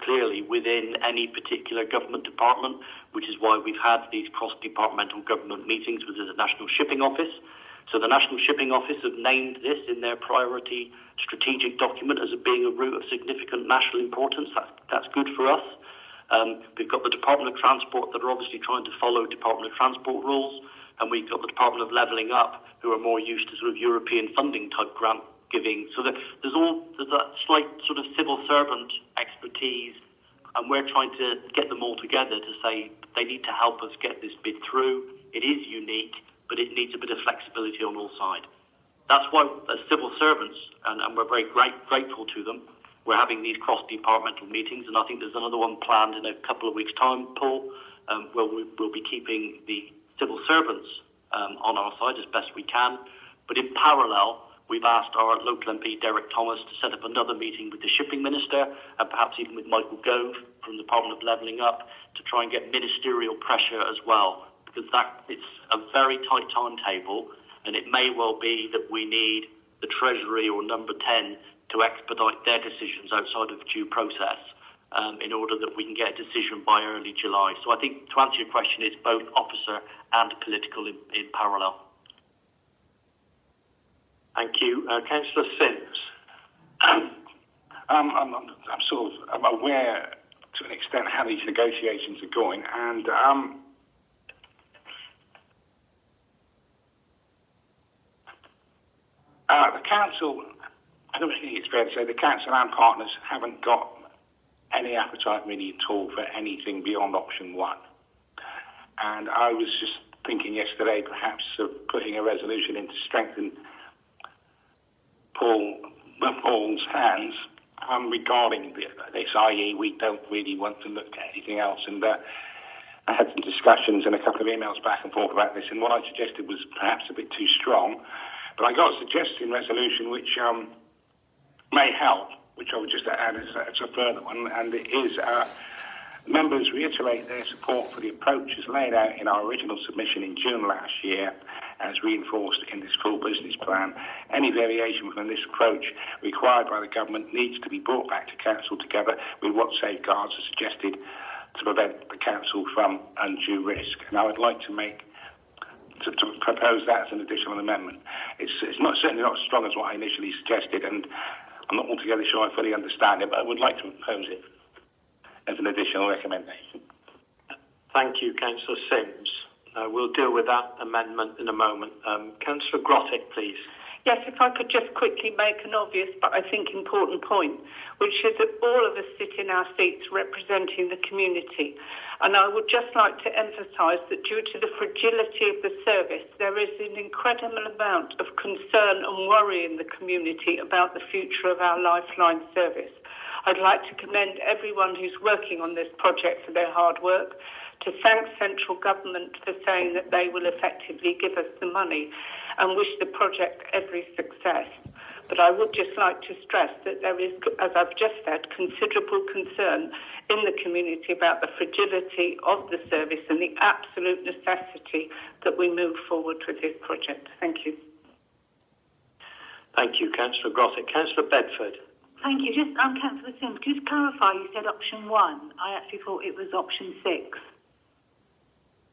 Speaker 10: clearly within any particular government department, which is why we've had these cross-departmental government meetings with the National Shipping Office. So the National Shipping Office have named this in their priority strategic document as being a route of significant national importance. That's good for us. We've got the Department of Transport that are obviously trying to follow Department of Transport rules, and we've got the Department of Levelling Up, who are more used to sort of European funding type grant giving. So there's that slight sort of civil servant expertise, and we're trying to get them all together to say they need to help us get this bid through. It is unique, but it needs a bit of flexibility on all sides. That's why as civil servants, and we're very grateful to them, we're having these cross-departmental meetings, and I think there's another one planned in a couple of weeks' time, Paul, where we'll be keeping the civil servants on our side as best we can. But in parallel, we've asked our local MP, Derek Thomas, to set up another meeting with the Shipping Minister, and perhaps even with Michael Gove from the Department of Levelling Up, to try and get ministerial pressure as well, because it's a very tight timetable, and it may well be that we need the Treasury or Number 10 to expedite their decisions outside of due process in order that we can get a decision by early July. So I think, to answer your question, it's both officer and political in parallel.
Speaker 6: Thank you. Councillor Sims.
Speaker 11: I'm aware to an extent how these negotiations are going, and the Council, I don't think it's fair to say the Council and partners haven't got any appetite really at all for anything beyond option one. And I was just thinking yesterday perhaps of putting a resolution in to strengthen Paul's hands regarding this, i.e. we don't really want to look at anything else. And I had some discussions and a couple of emails back and forth about this, and what I suggested was perhaps a bit too strong. But I got a suggestion resolution which may help, which I would just add as a further one, and it is members reiterate their support for the approaches laid out in our original submission in June last year, as reinforced in this full business plan, any variation from this approach required by the government needs to be brought back to council together with what safeguards are suggested to prevent the council from undue risk. And I would like to propose that as an additional amendment. It's certainly not as strong as what I initially suggested, and I'm not altogether sure I fully understand it, but I would like to propose it as an additional recommendation.
Speaker 1: Thank you, Councillor Sims. We'll deal with that amendment in a moment. Councillor Grottick, please.
Speaker 7: Yes, if I could just quickly make an obvious but I think important point, which is that all of us sit in our seats representing the community. And I would just like to emphasise that due to the fragility of the service, there is an incredible amount of concern and worry in the community about the future of our Lifeline service. I'd like to commend everyone who's working on this project for their hard work, to thank central government for saying that they will effectively give us the money, and wish the project every success. But I would just like to stress that there is, as I've just said, considerable concern in the community about the fragility of the service and the absolute necessity that we move forward with this project. Thank you.
Speaker 1: Thank you, Councillor Grottick. Councillor Bedford.
Speaker 12: Thank you. Just Councillor Sims, could you just clarify, you said option 1. I actually thought it was option 6.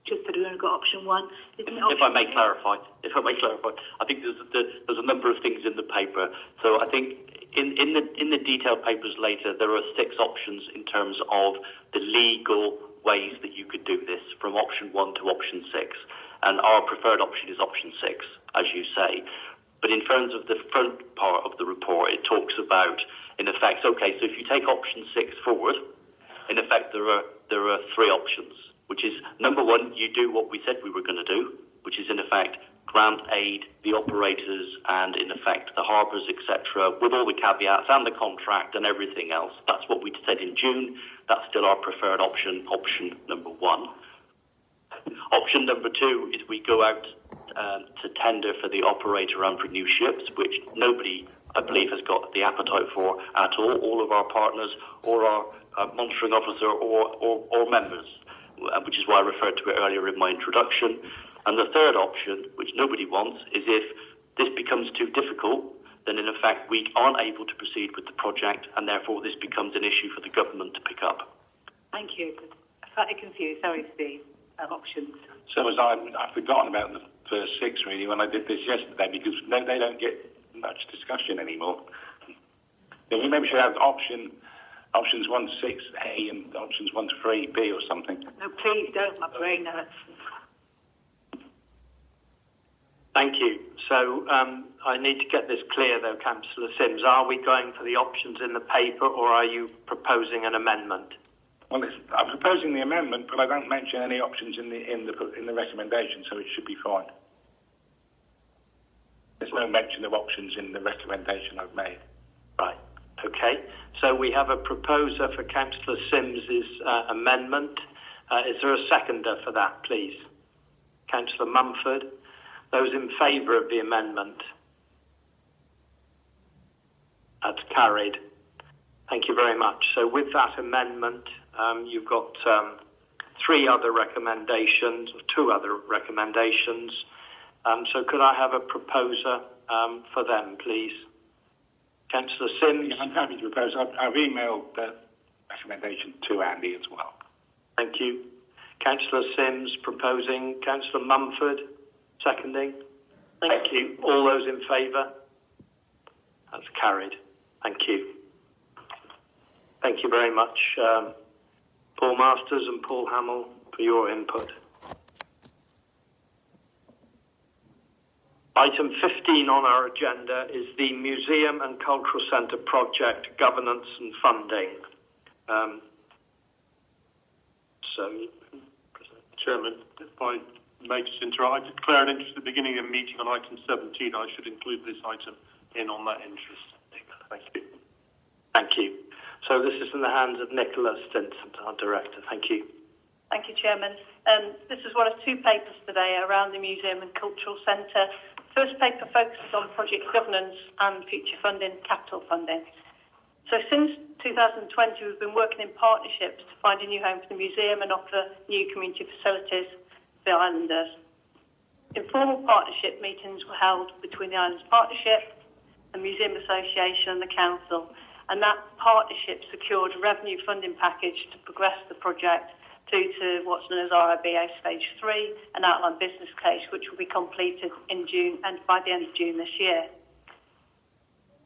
Speaker 12: Just that we only got option 1.
Speaker 10: If I may clarify, I think there's a number of things in the paper. So I think in the detailed papers later, there are 6 options in terms of the legal ways that you could do this, from option 1 to option 6. And our preferred option is option 6, as you say. But in terms of the front part of the report, it talks about, in effect, okay, so if you take option 6 forward, in effect there are 3 options, which is, number 1, you do what we said we were going to do, which is in effect grant aid, the operators and in effect the harbours, etc., with all the caveats and the contract and everything else. That's what we said in June. That's still our preferred option, option number 1. Option number 2 is we go out to tender for the operator and for new ships, which nobody, I believe, has got the appetite for at all. All of our partners or our monitoring officer or members, which is why I referred to it earlier in my introduction. And the third option, which nobody wants, is if this becomes too difficult, then in effect we aren't able to proceed with the project, and therefore this becomes an issue for the government to pick up.
Speaker 12: Thank you. Slightly confused. Sorry, Steve. Options.
Speaker 11: So as I've forgotten about the first 6 really when I did this yesterday, because they don't get much discussion anymore. Maybe we should have options 1 to 6A and options 1 to 3B or something.
Speaker 12: No, please don't. My brain hurts.
Speaker 1: Thank you. So I need to get this clear, though, Councillor Sims. Are we going for the options in the paper, or are you proposing an amendment?
Speaker 11: Well, I'm proposing the amendment, but I don't mention any options in the recommendation, so it should be fine. There's no mention of options in the recommendation I've made.
Speaker 1: Right. Okay. So we have a proposer for Councillor Sims's amendment. Is there a seconder for that, please? Councillor Mumford. Those in favour of the amendment? That's carried. Thank you very much. So with that amendment, you've got 3 other recommendations, or 2 other recommendations. So could I have a proposer for them, please? Councillor Sims?
Speaker 11: Yeah, I'm happy to propose. I've emailed the recommendation to Andy as well.
Speaker 1: Thank you. Councillor Sims proposing. Councillor Mumford seconding. Thank you. All those in favour? That's carried. Thank you. Thank you very much, Paul Masters and Paul Hamill, for your input. Item 15 on our agenda is the Museum and Cultural Centre project governance and funding.
Speaker 2: Chairman, if I may just interrupt, I declare an interest at the beginning of the meeting on item 17. I should include this item in on that interest. Thank you.
Speaker 1: Thank you. So this is in the hands of Nicola Stinson, our Director. Thank you.
Speaker 16: Thank you, Chairman. This is one of 2 papers today around the Museum and Cultural Centre. The first paper focuses on project governance and future funding, capital funding. So since 2020, we've been working in partnerships to find a new home for the museum and offer new community facilities for the islanders. Informal partnership meetings were held between the Islands Partnership, the Museum Association and the Council, and that partnership secured a revenue funding package to progress the project through to what's known as RIBA Stage 3, an outline business case, which will be completed in June and by the end of June this year.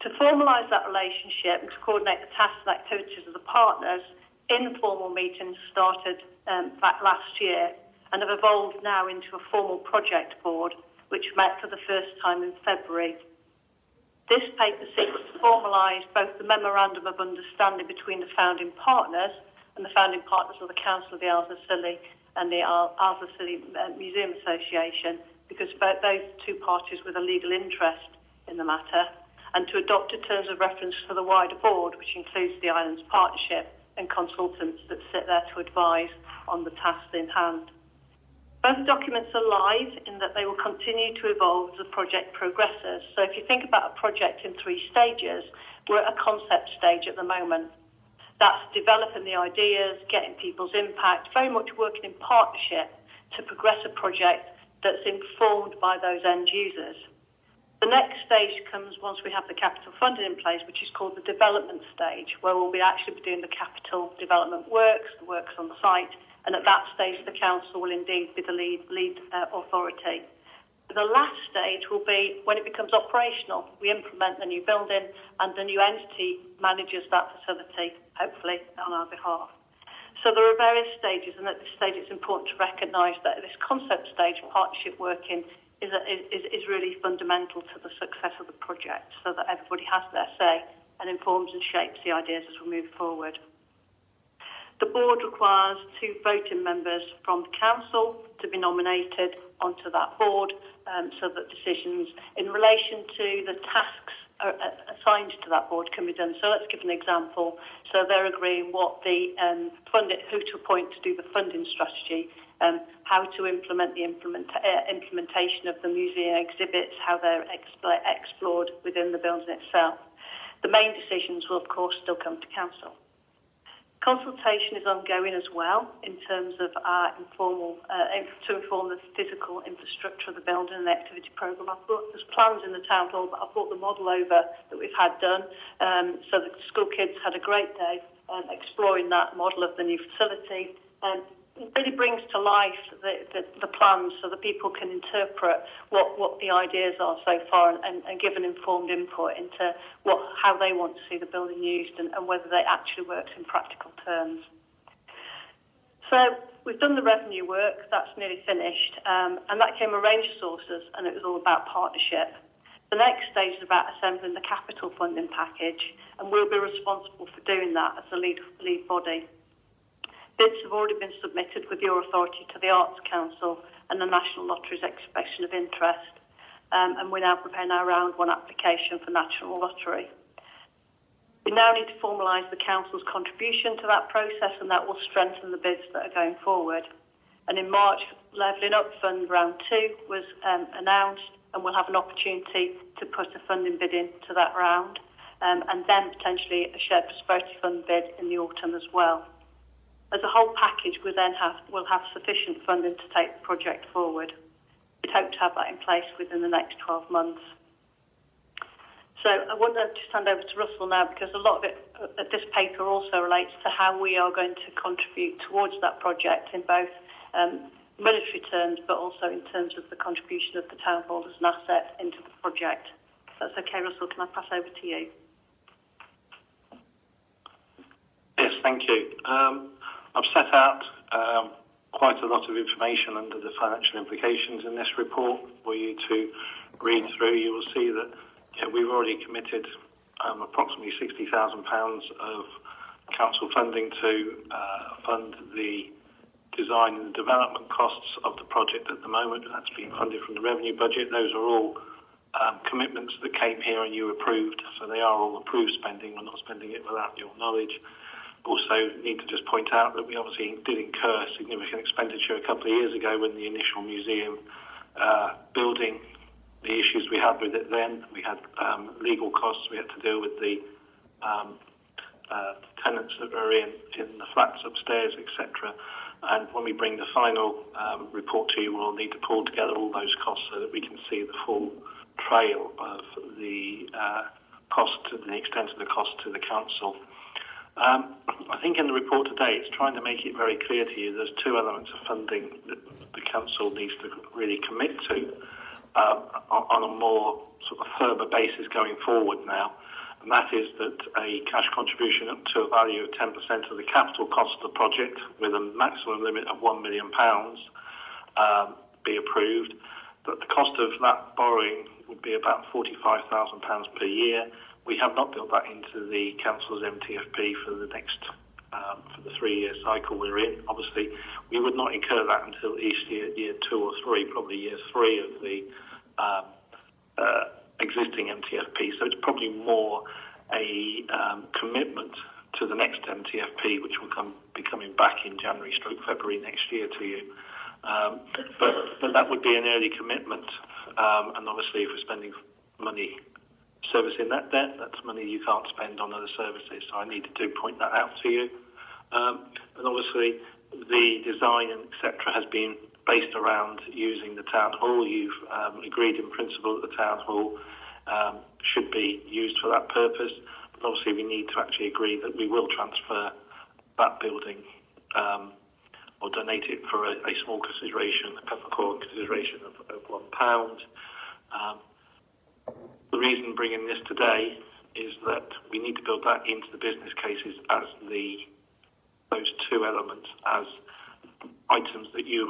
Speaker 16: To formalise that relationship and to coordinate the tasks and activities of the partners, informal meetings started back last year and have evolved now into a formal project board, which met for the first time in February. This paper seeks to formalise both the Memorandum of Understanding between the founding partners and the founding partners of the Council of the Isles of Scilly and the Isles of Scilly Museum Association, because both those two parties with a legal interest in the matter, and to adopt a terms of reference for the wider board, which includes the Islands Partnership and consultants that sit there to advise on the tasks in hand. Both documents are live in that they will continue to evolve as the project progresses. So if you think about a project in 3 stages, we're at a concept stage at the moment. That's developing the ideas, getting people's impact, very much working in partnership to progress a project that's informed by those end users. The next stage comes once we have the capital funding in place, which is called the development stage, where we'll be actually doing the capital development works, the works on the site, and at that stage the council will indeed be the lead authority. The last stage will be when it becomes operational. We implement the new building and the new entity manages that facility, hopefully on our behalf. So there are various stages, and at this stage it's important to recognise that at this concept stage, partnership working is really fundamental to the success of the project, so that everybody has their say and informs and shapes the ideas as we move forward. The board requires 2 voting members from the council to be nominated onto that board, so that decisions in relation to the tasks assigned to that board can be done. So let's give an example. So they're agreeing what the who to appoint to do the funding strategy, how to implement the implementation of the museum exhibits, how they're explored within the building itself. The main decisions will, of course, still come to council. Consultation is ongoing as well in terms of our to inform the physical infrastructure of the building and the activity programme. There's plans in the town hall, but I've brought the model over that we've had done. So the school kids had a great day exploring that model of the new facility. It really brings to life the plans so that people can interpret what the ideas are so far and give an informed input into how they want to see the building used and whether they actually work in practical terms. So we've done the revenue work, that's nearly finished, and that came a range of sources, and it was all about partnership. The next stage is about assembling the capital funding package, and we'll be responsible for doing that as the lead body. Bids have already been submitted with your authority to the Arts Council and the National Lottery's expression of interest, and we're now preparing our round 1 application for National Lottery. We now need to formalise the Council's contribution to that process, and that will strengthen the bids that are going forward. And in March, Levelling Up Fund Round 2 was announced, and we'll have an opportunity to put a funding bid into that round, and then potentially a Shared Prosperity Fund bid in the autumn as well. As a whole package, we'll have sufficient funding to take the project forward. We'd hope to have that in place within the next 12 months. So I want to just hand over to Russell now, because a lot of it, this paper also relates to how we are going to contribute towards that project in both monetary terms, but also in terms of the contribution of the town hall as an asset into the project. If that's okay, Russell, can I pass over to you?
Speaker 5: Yes, thank you. I've set out quite a lot of information under the financial implications in this report for you to read through. You will see that we've already committed approximately £60,000 of council funding to fund the design and development costs of the project at the moment. That's being funded from the revenue budget. Those are all commitments that came here and you approved, so they are all approved spending. We're not spending it without your knowledge. Also need to just point out that we obviously did incur significant expenditure a couple of years ago when the initial museum building, the issues we had with it then. We had legal costs, we had to deal with the tenants that were in the flats upstairs, etc. And when we bring the final report to you, we'll need to pull together all those costs so that we can see the full trail of the cost and the extent of the cost to the council. I think in the report today, it's trying to make it very clear to you there's two elements of funding that the council needs to really commit to on a more sort of firmer basis going forward now. And that is that a cash contribution up to a value of 10% of the capital cost of the project with a maximum limit of £1 million be approved. But the cost of that borrowing would be about £45,000 per year. We have not built that into the council's MTFP for the next for the 3-year cycle we're in. Obviously, we would not incur that until at least year 2 or 3, probably year 3 of the existing MTFP. So it's probably more a commitment to the next MTFP, which will be coming back in January/February next year to you. But that would be an early commitment. And obviously, if we're spending money servicing that debt, that's money you can't spend on other services. So I need to point that out to you. And obviously, the design, etc., has been based around using the town hall. You've agreed in principle that the town hall should be used for that purpose. But obviously, we need to actually agree that we will transfer that building or donate it for a small consideration, a peppercorn consideration of £1. The reason bringing this today is that we need to build that into the business cases as those two elements as items that you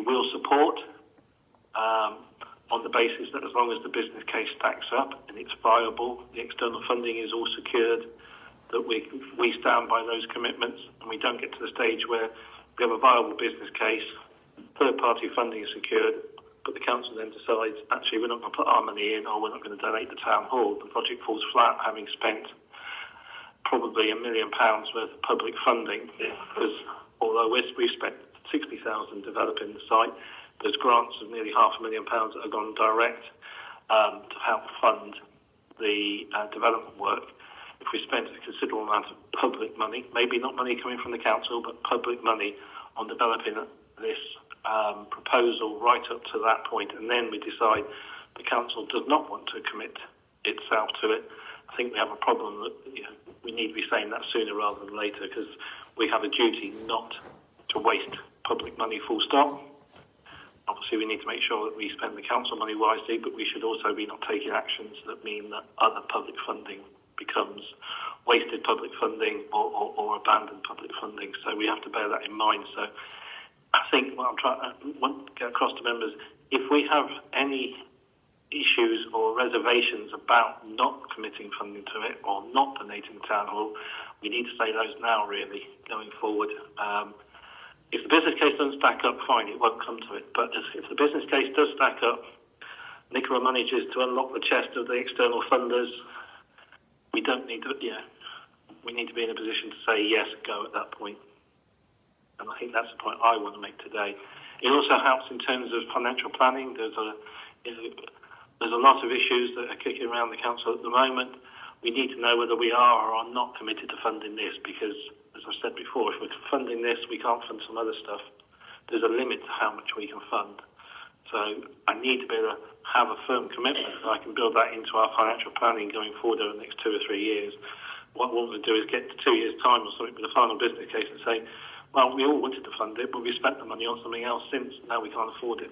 Speaker 5: will support on the basis that as long as the business case stacks up and it's viable, the external funding is all secured, that we stand by those commitments and we don't get to the stage where we have a viable business case, third-party funding is secured, but the council then decides, actually, we're not going to put our money in or we're not going to donate the town hall. The project falls flat, having spent probably £1 million worth of public funding, because although we've spent 60,000 developing the site, there's grants of nearly £500,000 that have gone direct to help fund the development work. If we spent a considerable amount of public money, maybe not money coming from the council, but public money on developing this proposal right up to that point, and then we decide the council does not want to commit itself to it, I think we have a problem that we need to be saying that sooner rather than later, because we have a duty not to waste public money full stop. Obviously, we need to make sure that we spend the council money wisely, but we should also be not taking actions that mean that other public funding becomes wasted public funding or abandoned public funding. So we have to bear that in mind. So I think what I'm trying to get across to members, if we have any issues or reservations about not committing funding to it or not donating the town hall, we need to say those now, really, going forward. If the business case doesn't stack up, fine, it won't come to it. But if the business case does stack up, Nicola manages to unlock the chest of the external funders, we don't need to, we need to be in a position to say yes, go at that point. And I think that's the point I want to make today. It also helps in terms of financial planning. There's a lot of issues that are kicking around the council at the moment. We need to know whether we are or are not committed to funding this, because, as I said before, if we're funding this, we can't fund some other stuff. There's a limit to how much we can fund. So I need to be able to have a firm commitment that I can build that into our financial planning going forward over the next 2 or 3 years. What we want to do is get to 2 years' time or something with a final business case and say, well, we all wanted to fund it, but we spent the money on something else since. Now we can't afford it.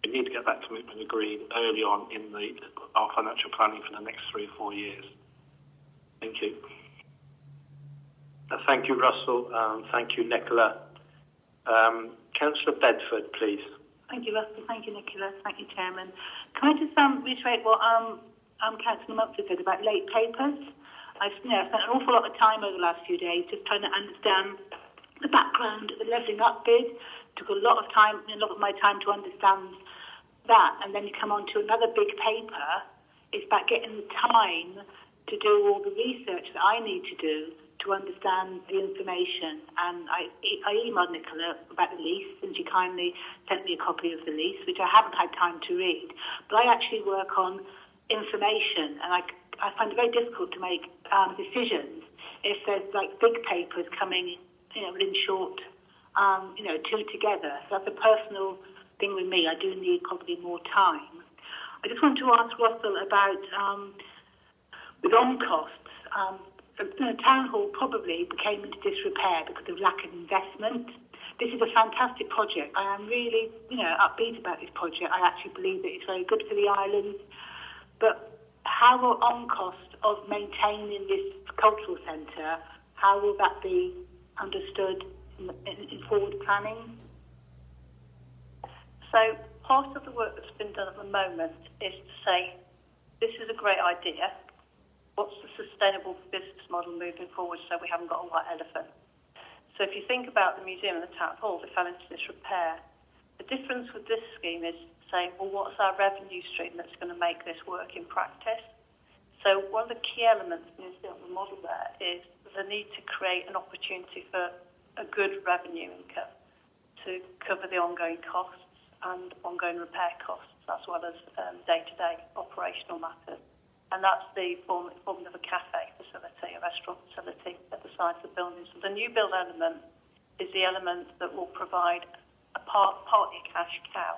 Speaker 5: We need to get that commitment agreed early on in our financial planning for the next 3 or 4 years. Thank you.
Speaker 6: Thank you, Russell. Thank you, Nicola. Councillor Bedford, please.
Speaker 12: Thank you, Russell. Thank you, Nicola. Thank you, Chairman. Can I just reiterate what Councillor Mumford said about late papers? I've spent an awful lot of time over the last few days just trying to understand the background of the levelling up bid. Took a lot of time, a lot of my time to understand that, and then you come on to another big paper. It's about getting the time to do all the research that I need to do to understand the information. And I emailed Nicola about the lease, and she kindly sent me a copy of the lease, which I haven't had time to read. But I actually work on information, and I find it very difficult to make decisions if there's like big papers coming, within short two together. So that's a personal thing with me. I do need probably more time. I just want to ask Russell about with on costs. The town hall probably became into disrepair because of lack of investment. This is a fantastic project. I am really, upbeat about this project. I actually believe that it's very good for the island. But how will on cost of maintaining this cultural centre, how will that be understood in forward planning?
Speaker 16: So part of the work that's been done at the moment is to say, this is a great idea. What's the sustainable business model moving forward so we haven't got a white elephant? So if you think about the museum and the town hall, they fell into disrepair. The difference with this scheme is saying, well, what's our revenue stream that's going to make this work in practice? So one of the key elements in the model there is the need to create an opportunity for a good revenue income to cover the ongoing costs and ongoing repair costs, as well as day-to-day operational matters. And that's the formula of a cafe facility, a restaurant facility at the side of the building. So the new build element is the element that will provide a partly cash cow.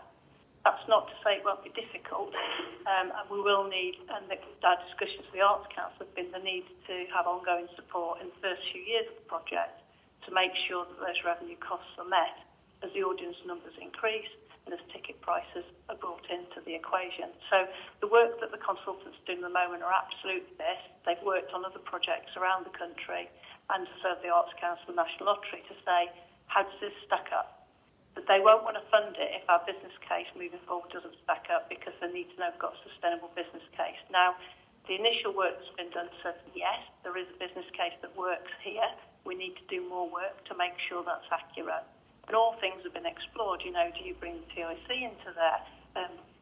Speaker 16: That's not to say it won't be difficult, and we will need, and our discussions with the Arts Council have been the need to have ongoing support in the first few years of the project to make sure that those revenue costs are met as the audience numbers increase and as ticket prices are brought into the equation. So the work that the consultants do at the moment are absolutely this. They've worked on other projects around the country and so the Arts Council and National Lottery to say, how does this stack up? But they won't want to fund it if our business case moving forward doesn't stack up, because they need to know we've got a sustainable business case. Now, the initial work that's been done says, yes, there is a business case that works here. We need to do more work to make sure that's accurate. And all things have been explored. Do you bring the TIC into there?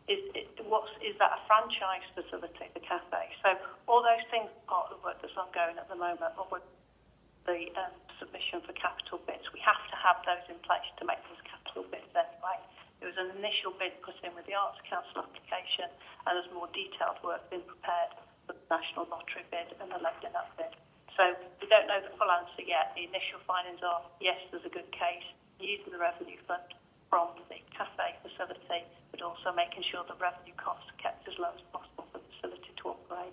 Speaker 16: Is that a franchise facility, the cafe? So all those things are part of the work that's ongoing at the moment, or with the submission for capital bids. We have to have those in place to make those capital bids anyway. There was an initial bid put in with the Arts Council application, and there's more detailed work being prepared for the National Lottery bid and the Lending Up bid. So we don't know the full answer yet. The initial findings are, yes, there's a good case, using the revenue fund from the cafe facility, but also making sure the revenue costs are kept as low as possible for the facility to operate.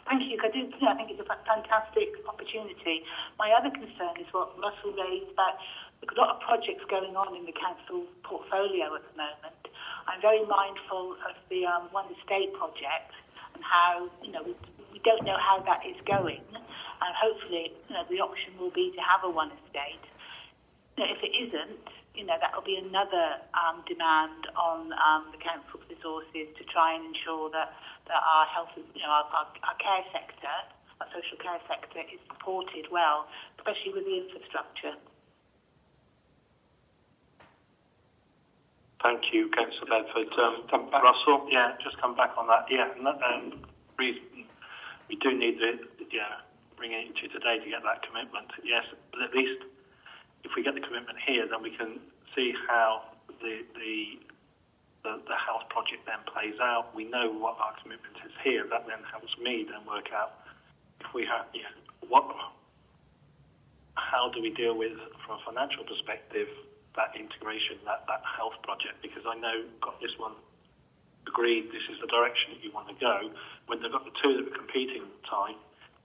Speaker 12: Thank you. I think it's a fantastic opportunity. My other concern is what Russell raised, that there's a lot of projects going on in the council portfolio at the moment. I'm very mindful of the One Estate project and how, we don't know how that is going. And hopefully, the option will be to have a One Estate. If it isn't, that will be another demand on the council's resources to try and ensure that our health, our care sector, our social care sector is supported well, especially with the infrastructure.
Speaker 5: Thank you, Councillor Bedford. Russell? Yeah, just come back on that. Yeah, we do need bringing it to today to get that commitment. Yes, but at least if we get the commitment here, then we can see how the house project then plays out. We know what our commitment is here. That then helps me then work out if we have how do we deal with, from a financial perspective, that integration, that health project, because I know got this one agreed, this is the direction that you want to go. When they've got the two that are competing at the time,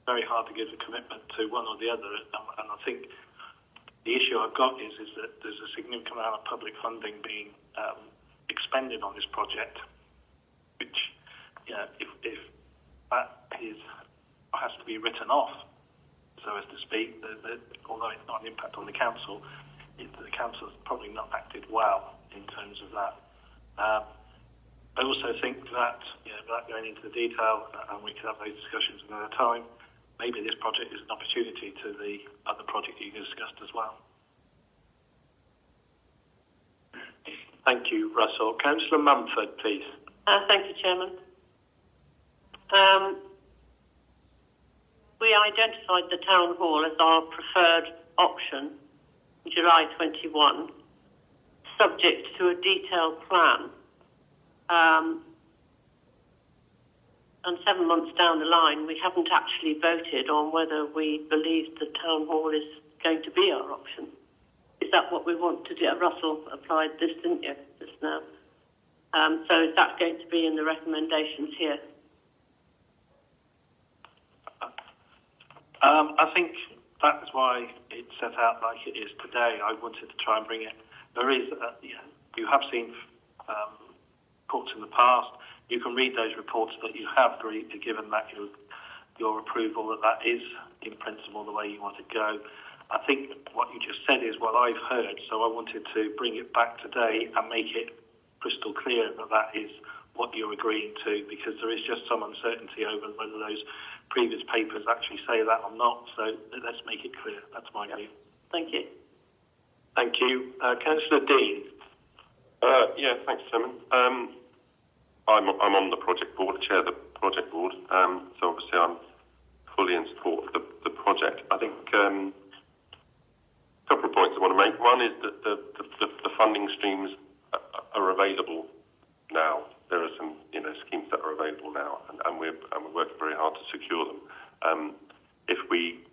Speaker 5: very hard to give a commitment to one or the other. And I think the issue I've got is that there's a significant amount of public funding being expended on this project, which, if that has to be written off, so as to speak, although it's not an impact on the council, the council's probably not acted well in terms of that. I also think that, without going into the detail, and we could have those discussions another time, maybe this project is an opportunity to the other project you discussed as well. Thank you, Russell. Councillor Mumford, please.
Speaker 4: Thank you, Chairman. We identified the Town Hall as our preferred option in July 21, subject to a detailed plan. And 7 months down the line, we haven't actually voted on whether we believe the Town Hall is going to be our option. It's Is that what we want to do? Russell applied this, didn't you, just now? So is that going to be in the recommendations here?
Speaker 5: I think that's why it's set out like it is today. I wanted to try and bring it. There is, you have seen reports in the past. You can read those reports that you have given that your approval that is in principle the way you want to go. I think what you just said is what I've heard, so I wanted to bring it back today and make it crystal clear that that is what you're agreeing to, because there is just some uncertainty over whether those previous papers actually say that or not. So let's make it clear. That's my view.
Speaker 4: Thank you.
Speaker 5: Thank you. Councillor Dean.
Speaker 9: Yeah, thanks, Chairman. I'm on the project board, chair of the project board, so obviously I'm fully in support of the project. I think a couple of points I want to make. One is that the funding streams are available now. There are some schemes that are available now, and we're working very hard to secure them. If we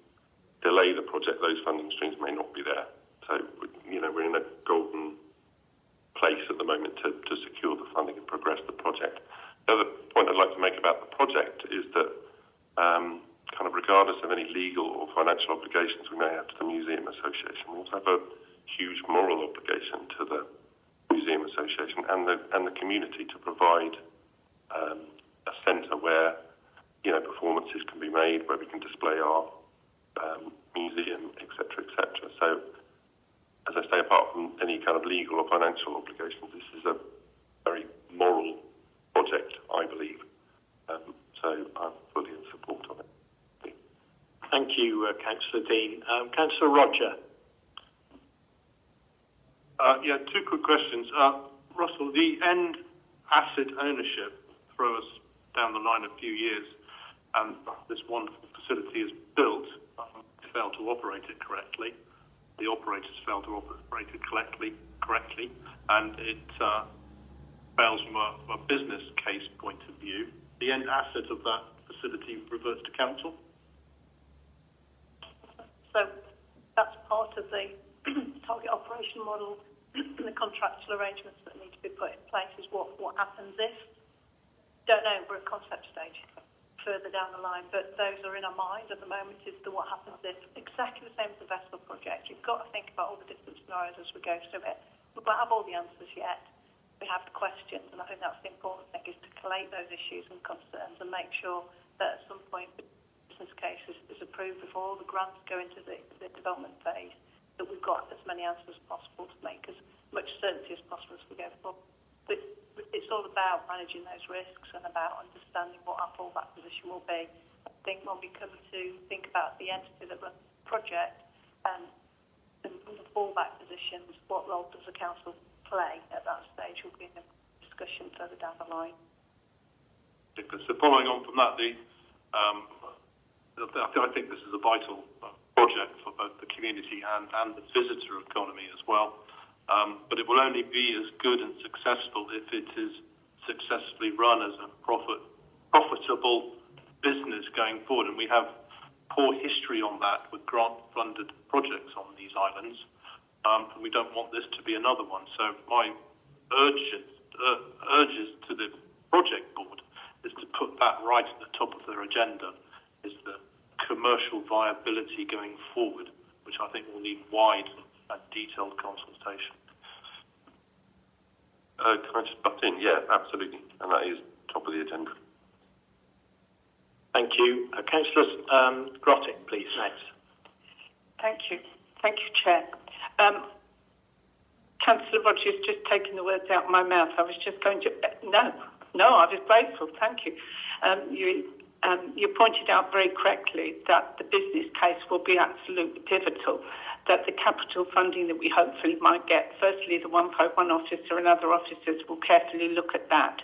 Speaker 9: delay the project, those funding streams may not be there. So we're in a golden place at the moment to secure the funding and progress the project. The other point I'd like to make about the project is that kind of regardless of any legal or financial obligations we may have to the Museum Association, we also have a huge moral obligation to the Museum Association and the community to provide a centre where performances can be made, where we can display our museum, etc., etc. So, as I say, apart from any kind of legal or financial obligations, this is a very moral project, I believe. So I'm fully in support of it.
Speaker 5: Thank you, Councillor Dean. Councillor Roger.
Speaker 2: Yeah, two quick questions. Russell, the end asset ownership throws us down the line a few years, and this wonderful facility is built, failed to operate it correctly. The operators failed to operate it correctly, and it fails from a business case point of view. The end asset of that facility reverts to council.
Speaker 16: So that's part of the target operation model. The contractual arrangements that need to be put in place is what happens if. Don't know, we're at concept stage further down the line, but those are in our mind at the moment is the what happens if. Exactly the same as the Vessel project. You've got to think about all the different scenarios as we go through it. We won't have all the answers yet. We have the questions, and I think that's the important thing, is to collate those issues and concerns and make sure that at some point the business case is approved before all the grants go into the development phase, that we've got as many answers as possible to make as much certainty as possible as we go forward. But it's all about managing those risks and about understanding what our fallback position will be. I think when we come to think about the entity that runs the project and the fallback positions, what role does the council play at that stage will be in a discussion further down the line.
Speaker 2: So following on from that, I think this is a vital project for both the community and the visitor economy as well. But it will only be as good and successful if it is successfully run as a profitable business going forward. And we have poor history on that with grant-funded projects on these islands. And we don't want this to be another one. So my urges to the project board is to put that right at the top of their agenda, is the commercial viability going forward, which I think will need wide and detailed consultation.
Speaker 9: Can I just butt in? Yeah, absolutely. And that is top of the agenda.
Speaker 5: Thank you. Councillor Grotting, please, next.
Speaker 7: Thank you. Thank you, Chair. Councillor Rogers just taken the words out of my mouth. I was just going to... No, I was grateful. Thank you. You pointed out very correctly that the business case will be absolutely pivotal, that the capital funding that we hopefully might get, firstly the 151 officer and other officers will carefully look at that.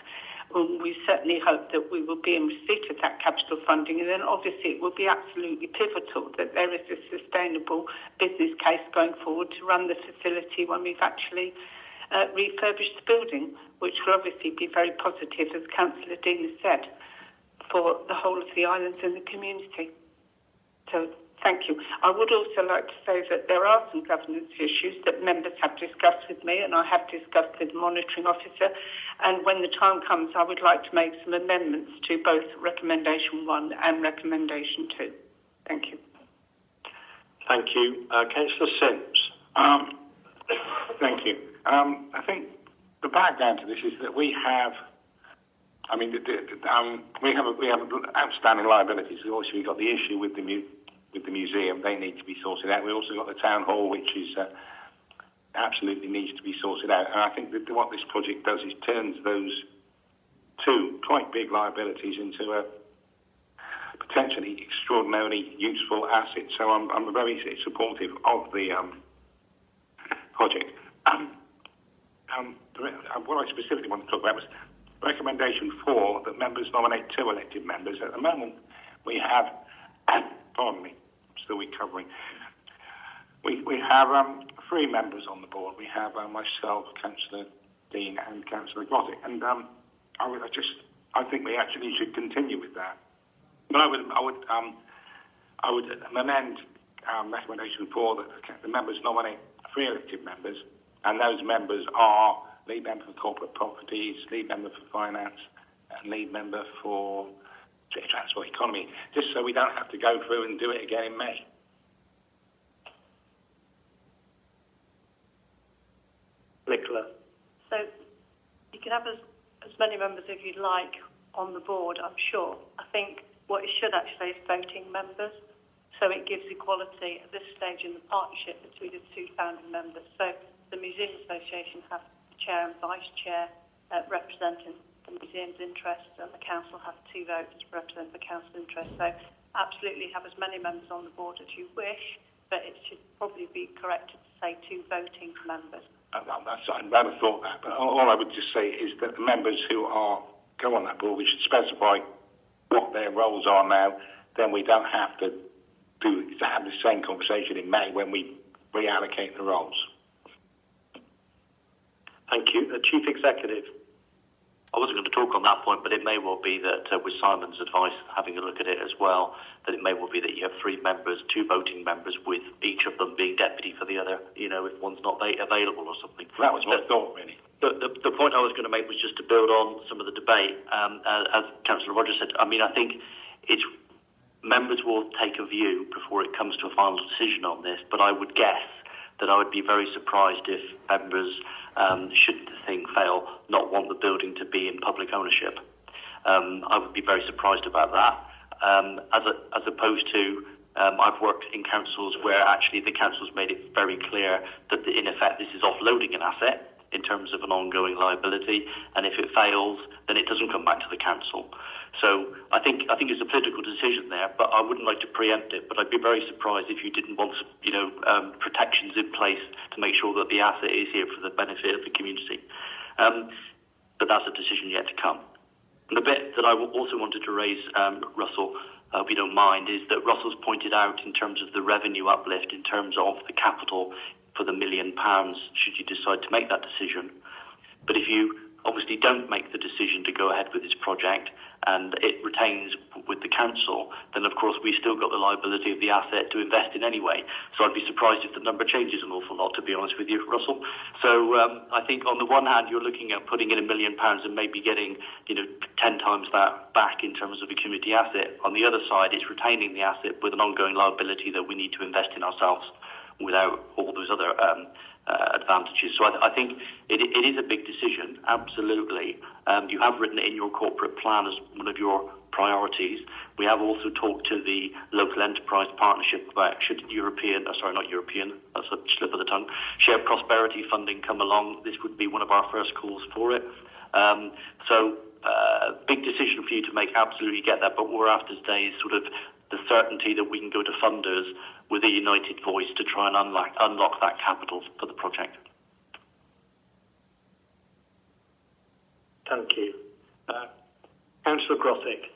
Speaker 7: We certainly hope that we will be in receipt of that capital funding, and then obviously it will be absolutely pivotal that there is a sustainable business case going forward to run the facility when we've actually refurbished the building, which will obviously be very positive, as Councillor Dean has said, for the whole of the islands and the community. So Thank you. I would also like to say that there are some governance issues that members have discussed with me, and I have discussed with the monitoring officer. And when the time comes, I would like to make some amendments to both recommendation 1 and recommendation 2. Thank you.
Speaker 5: Thank you. Councillor Sims.
Speaker 11: Thank you. I think the background to this is that we have, we have outstanding liabilities. Obviously, we've got the issue with the museum. They need to be sorted out. We also got the town hall, which is absolutely needs to be sorted out. And I think that what this project does is turns those two quite big liabilities into a potentially extraordinarily useful asset. So I'm very supportive of the project. What I specifically want to talk about was recommendation 4, that members nominate 2 elected members. At the moment, we have, pardon me, I'm still recovering. We have 3 members on the board. We have myself, Councillor Dean, and Councillor Grottick, and I think we actually should continue with that. But I would amend recommendation 4 that the members nominate 3 elected members, and those members are lead member for corporate properties, lead member for finance, and lead member for transport economy, just so we don't have to go through and do it again in May.
Speaker 5: Nicola.
Speaker 16: So you can have as many members as you'd like on the board, I'm sure. I think what it should actually is voting members, so it gives equality at this stage in the partnership between the 2 founding members. So the Museum Association have the chair and vice chair representing the museum's interests, and the council have 2 votes to represent the council's interests. So absolutely have as many members on the board as you wish, but it should probably be corrected to say 2 voting members.
Speaker 11: I'd rather thought that, but all I would just say is that the members who go on that board, we should specify what their roles are now. Then we don't have to have the same conversation in May when we reallocate the roles.
Speaker 5: Thank you. The Chief Executive.
Speaker 10: I wasn't going to talk on that point, but it may well be that with Simon's advice, having a look at it as well, that it may well be that you have 3 members, 2 voting members, with each of them being deputy for the other, if one's not available or something.
Speaker 11: That was my thought, really.
Speaker 10: The point I was going to make was just to build on some of the debate. As Councillor Rogers said, I think members will take a view before it comes to a final decision on this, but I would guess that I would be very surprised if members, should the thing fail, not want the building to be in public ownership. I would be very surprised about that, as opposed to I've worked in councils where actually the council's made it very clear that in effect this is offloading an asset in terms of an ongoing liability, and if it fails, then it doesn't come back to the council. So I think it's a political decision there, but I wouldn't like to preempt it. But I'd be very surprised if you didn't want, protections in place to make sure that the asset is here for the benefit of the community. But that's a decision yet to come. And the bit that I also wanted to raise, Russell, if you don't mind, is that Russell's pointed out in terms of the revenue uplift, in terms of the capital for the £1 million, should you decide to make that decision. But if you obviously don't make the decision to go ahead with this project and it retains with the council, then of course we still got the liability of the asset to invest in anyway. So I'd be surprised if the number changes an awful lot, to be honest with you, Russell. So I think on the one hand you're looking at putting in £1 million and maybe getting 10 times that back in terms of a community asset. On the other side, it's retaining the asset with an ongoing liability that we need to invest in ourselves without all those other advantages. So I think it is a big decision, absolutely. You have written it in your corporate plan as one of your priorities. We have also talked to the local enterprise partnership about should that's a slip of the tongue, shared prosperity funding come along, this would be one of our first calls for it. Big decision for you to make, absolutely get that, but what we're after today is sort of the certainty that we can go to funders with a united voice to try and unlock that capital for the project.
Speaker 5: Thank you. Councillor Grothick.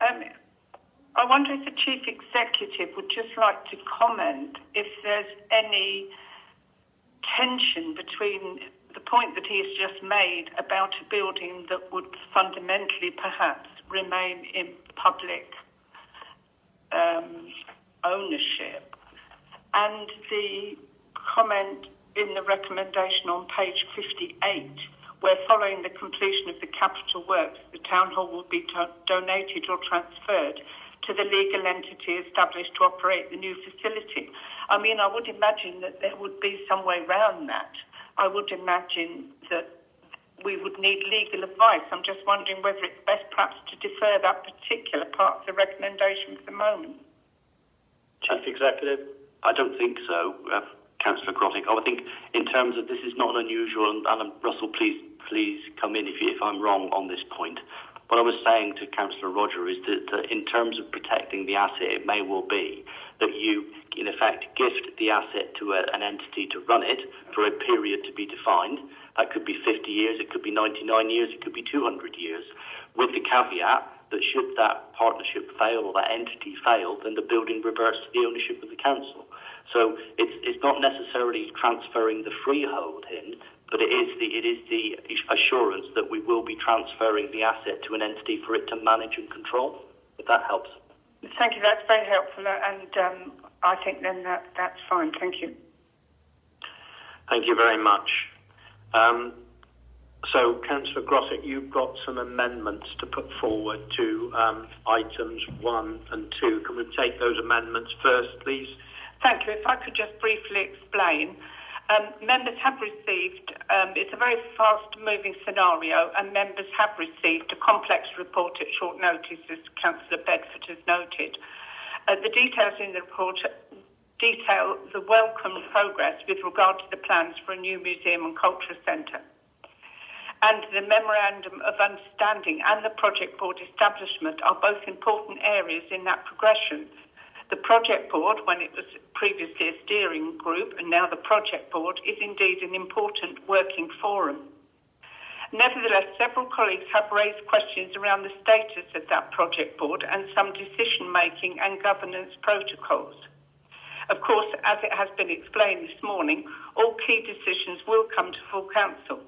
Speaker 7: I wonder if the Chief Executive would just like to comment if there's any tension between the point that he has just made about a building that would fundamentally perhaps remain in public ownership and the comment in the recommendation on page 58, where following the completion of the capital works, the town hall will be donated or transferred to the legal entity established to operate the new facility. I mean, I would imagine that there would be some way round that. I would imagine that we would need legal advice. I'm just wondering whether it's best perhaps to defer that particular part of the recommendation for the moment.
Speaker 10: Chief Executive? I don't think so, Councillor Grottick. I think in terms of this is not unusual, and Russell, please come in if I'm wrong on this point. What I was saying to Councillor Roger is that in terms of protecting the asset, it may well be that you, in effect, gift the asset to an entity to run it for a period to be defined. That could be 50 years, it could be 99 years, it could be 200 years, with the caveat that should that partnership fail or that entity fail, then the building reverts to the ownership of the council. So it's not necessarily transferring the freehold in, but it is the assurance that we will be transferring the asset to an entity for it to manage and control, if that helps.
Speaker 7: Thank you, that's very helpful, and I think then that's fine. Thank you.
Speaker 6: Thank you very much. So, Councillor Grottick, you've got some amendments to put forward to items 1 and 2. Can we take those amendments first, please?
Speaker 7: Thank you. If I could just briefly explain. Members have received, it's a very fast-moving scenario, and members have received a complex report at short notice, as Councillor Bedford has noted. The details in the report detail the welcome progress with regard to the plans for a new museum and cultural centre. And the Memorandum of Understanding and the Project Board establishment are both important areas in that progression. The Project Board, when it was previously a steering group and now the Project Board, is indeed an important working forum. Nevertheless, several colleagues have raised questions around the status of that Project Board and some decision-making and governance protocols. Of course, as it has been explained this morning, all key decisions will come to full council.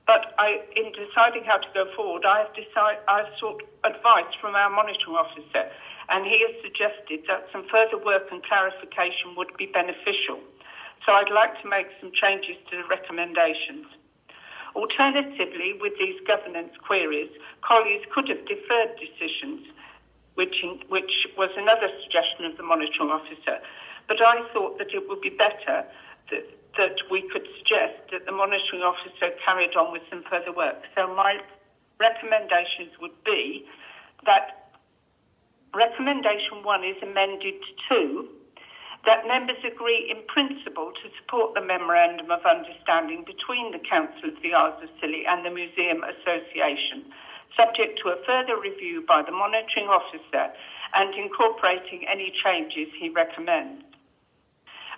Speaker 7: But in deciding how to go forward, I've sought advice from our monitoring officer, and he has suggested that some further work and clarification would be beneficial. So I'd like to make some changes to the recommendations. Alternatively, with these governance queries, colleagues could have deferred decisions, which was another suggestion of the monitoring officer. But I thought that it would be better that we could suggest that the monitoring officer carried on with some further work. So my recommendations would be that Recommendation 1 is amended to that members agree in principle to support the Memorandum of Understanding between the Council of the Isles of Scilly and the Museum Association, subject to a further review by the monitoring officer and incorporating any changes he recommends.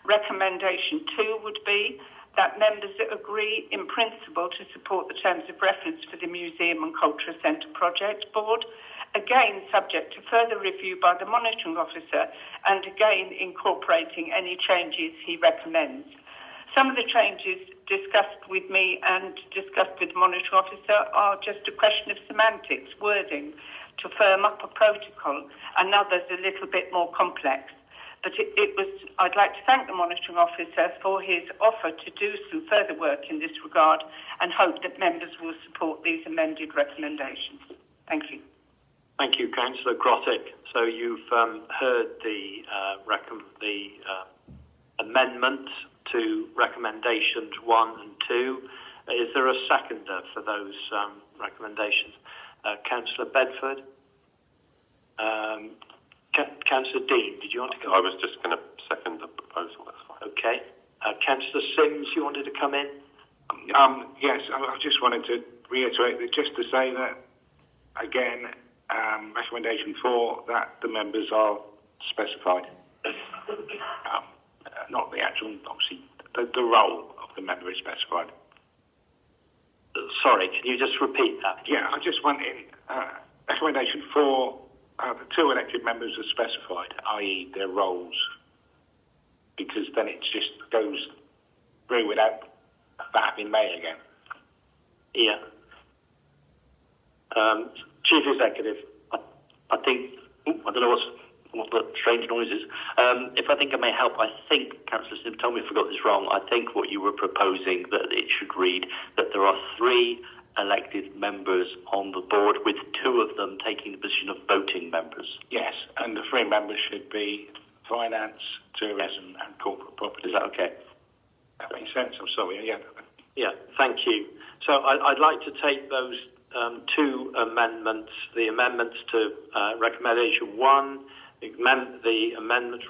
Speaker 7: Recommendation 2 would be that members agree in principle to support the terms of reference for the Museum and Cultural Centre Project Board, again subject to further review by the monitoring officer and again incorporating any changes he recommends. Some of the changes discussed with me and discussed with the monitoring officer are just a question of semantics, wording, to firm up a protocol, and others a little bit more complex. But I'd like to thank the monitoring officer for his offer to do some further work in this regard and hope that members will support these amended recommendations. Thank you.
Speaker 6: Thank you, Councillor Grottick. So you've heard the amendment to recommendations 1 and 2. Is there a seconder for those recommendations? Councillor Bedford? Councillor Dean, did you want to go?
Speaker 9: I was just going to second the proposal, that's fine.
Speaker 6: Okay. Councillor Sims, you wanted to come in?
Speaker 11: Yes, I just wanted to reiterate that, just to say that, again, recommendation 4, that the members are specified. Not the actual, obviously, the role of the member is specified.
Speaker 6: Sorry, can you just repeat that?
Speaker 11: Yeah, I just want in recommendation 4, the 2 elected members are specified, i.e. their roles, because then it just goes through without that being made again.
Speaker 6: Yeah. Chief Executive, I think, I don't know
Speaker 10: all the strange noises. If I think I may help, I think, Councillor Sims, tell me if I got this wrong, I think what you were proposing that it should read that there are 3 elected members on the board, with 2 of them taking the position of voting members.
Speaker 11: Yes, and the 3 members should be finance, tourism and corporate property.
Speaker 10: Is that okay?
Speaker 11: That makes sense, I'm sorry, yeah.
Speaker 6: Yeah, thank you. So I'd like to take those 2 amendments, the amendments to recommendation 1, the amendment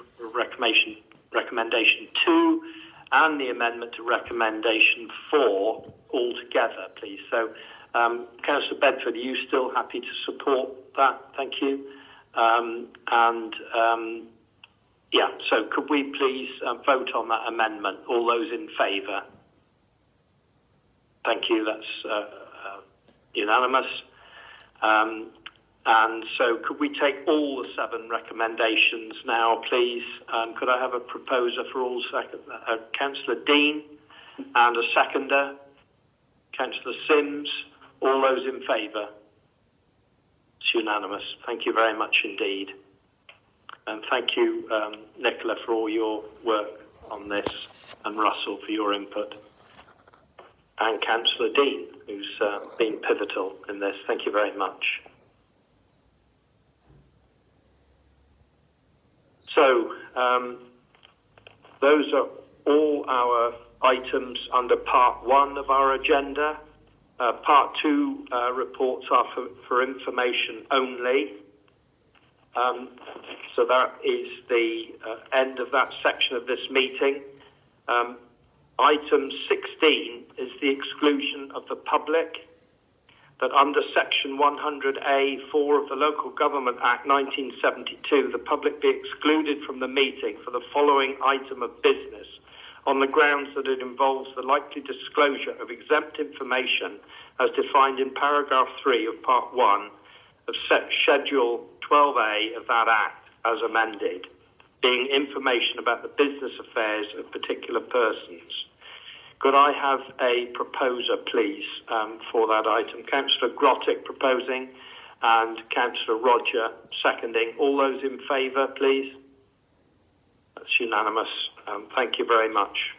Speaker 6: recommendation 2, and the amendment to recommendation 4 all together, please. So, Councillor Bedford, are you still happy to support that? Thank you. Yeah, so could we please vote on that amendment? All those in favour? Thank you, that's unanimous. And so could we take all the 7 recommendations now, please? Could I have a proposer for all Councillor Dean and a seconder? Councillor Sims, all those in favour? It's unanimous. Thank you very much indeed. And thank you, Nicola, for all your work on this, and Russell for your input. And Councillor Dean, who's been pivotal in this. Thank you very much. So, those are all our items under Part 1 of our agenda. Part 2 reports are for information only. So that is the end of that section of this meeting. Item 16 is the exclusion of the public, that under Section 100A(4) of the Local Government Act 1972, the public be excluded from the meeting for the following item of business on the grounds that it involves the likely disclosure of exempt information as defined in paragraph 3 of Part 1 of Schedule 12A of that Act as amended, being information about the business affairs of particular persons. Could I have a proposer, please, for that item? Councillor Grottick proposing and Councillor Roger seconding. All those in favour, please? That's unanimous. Thank you very much.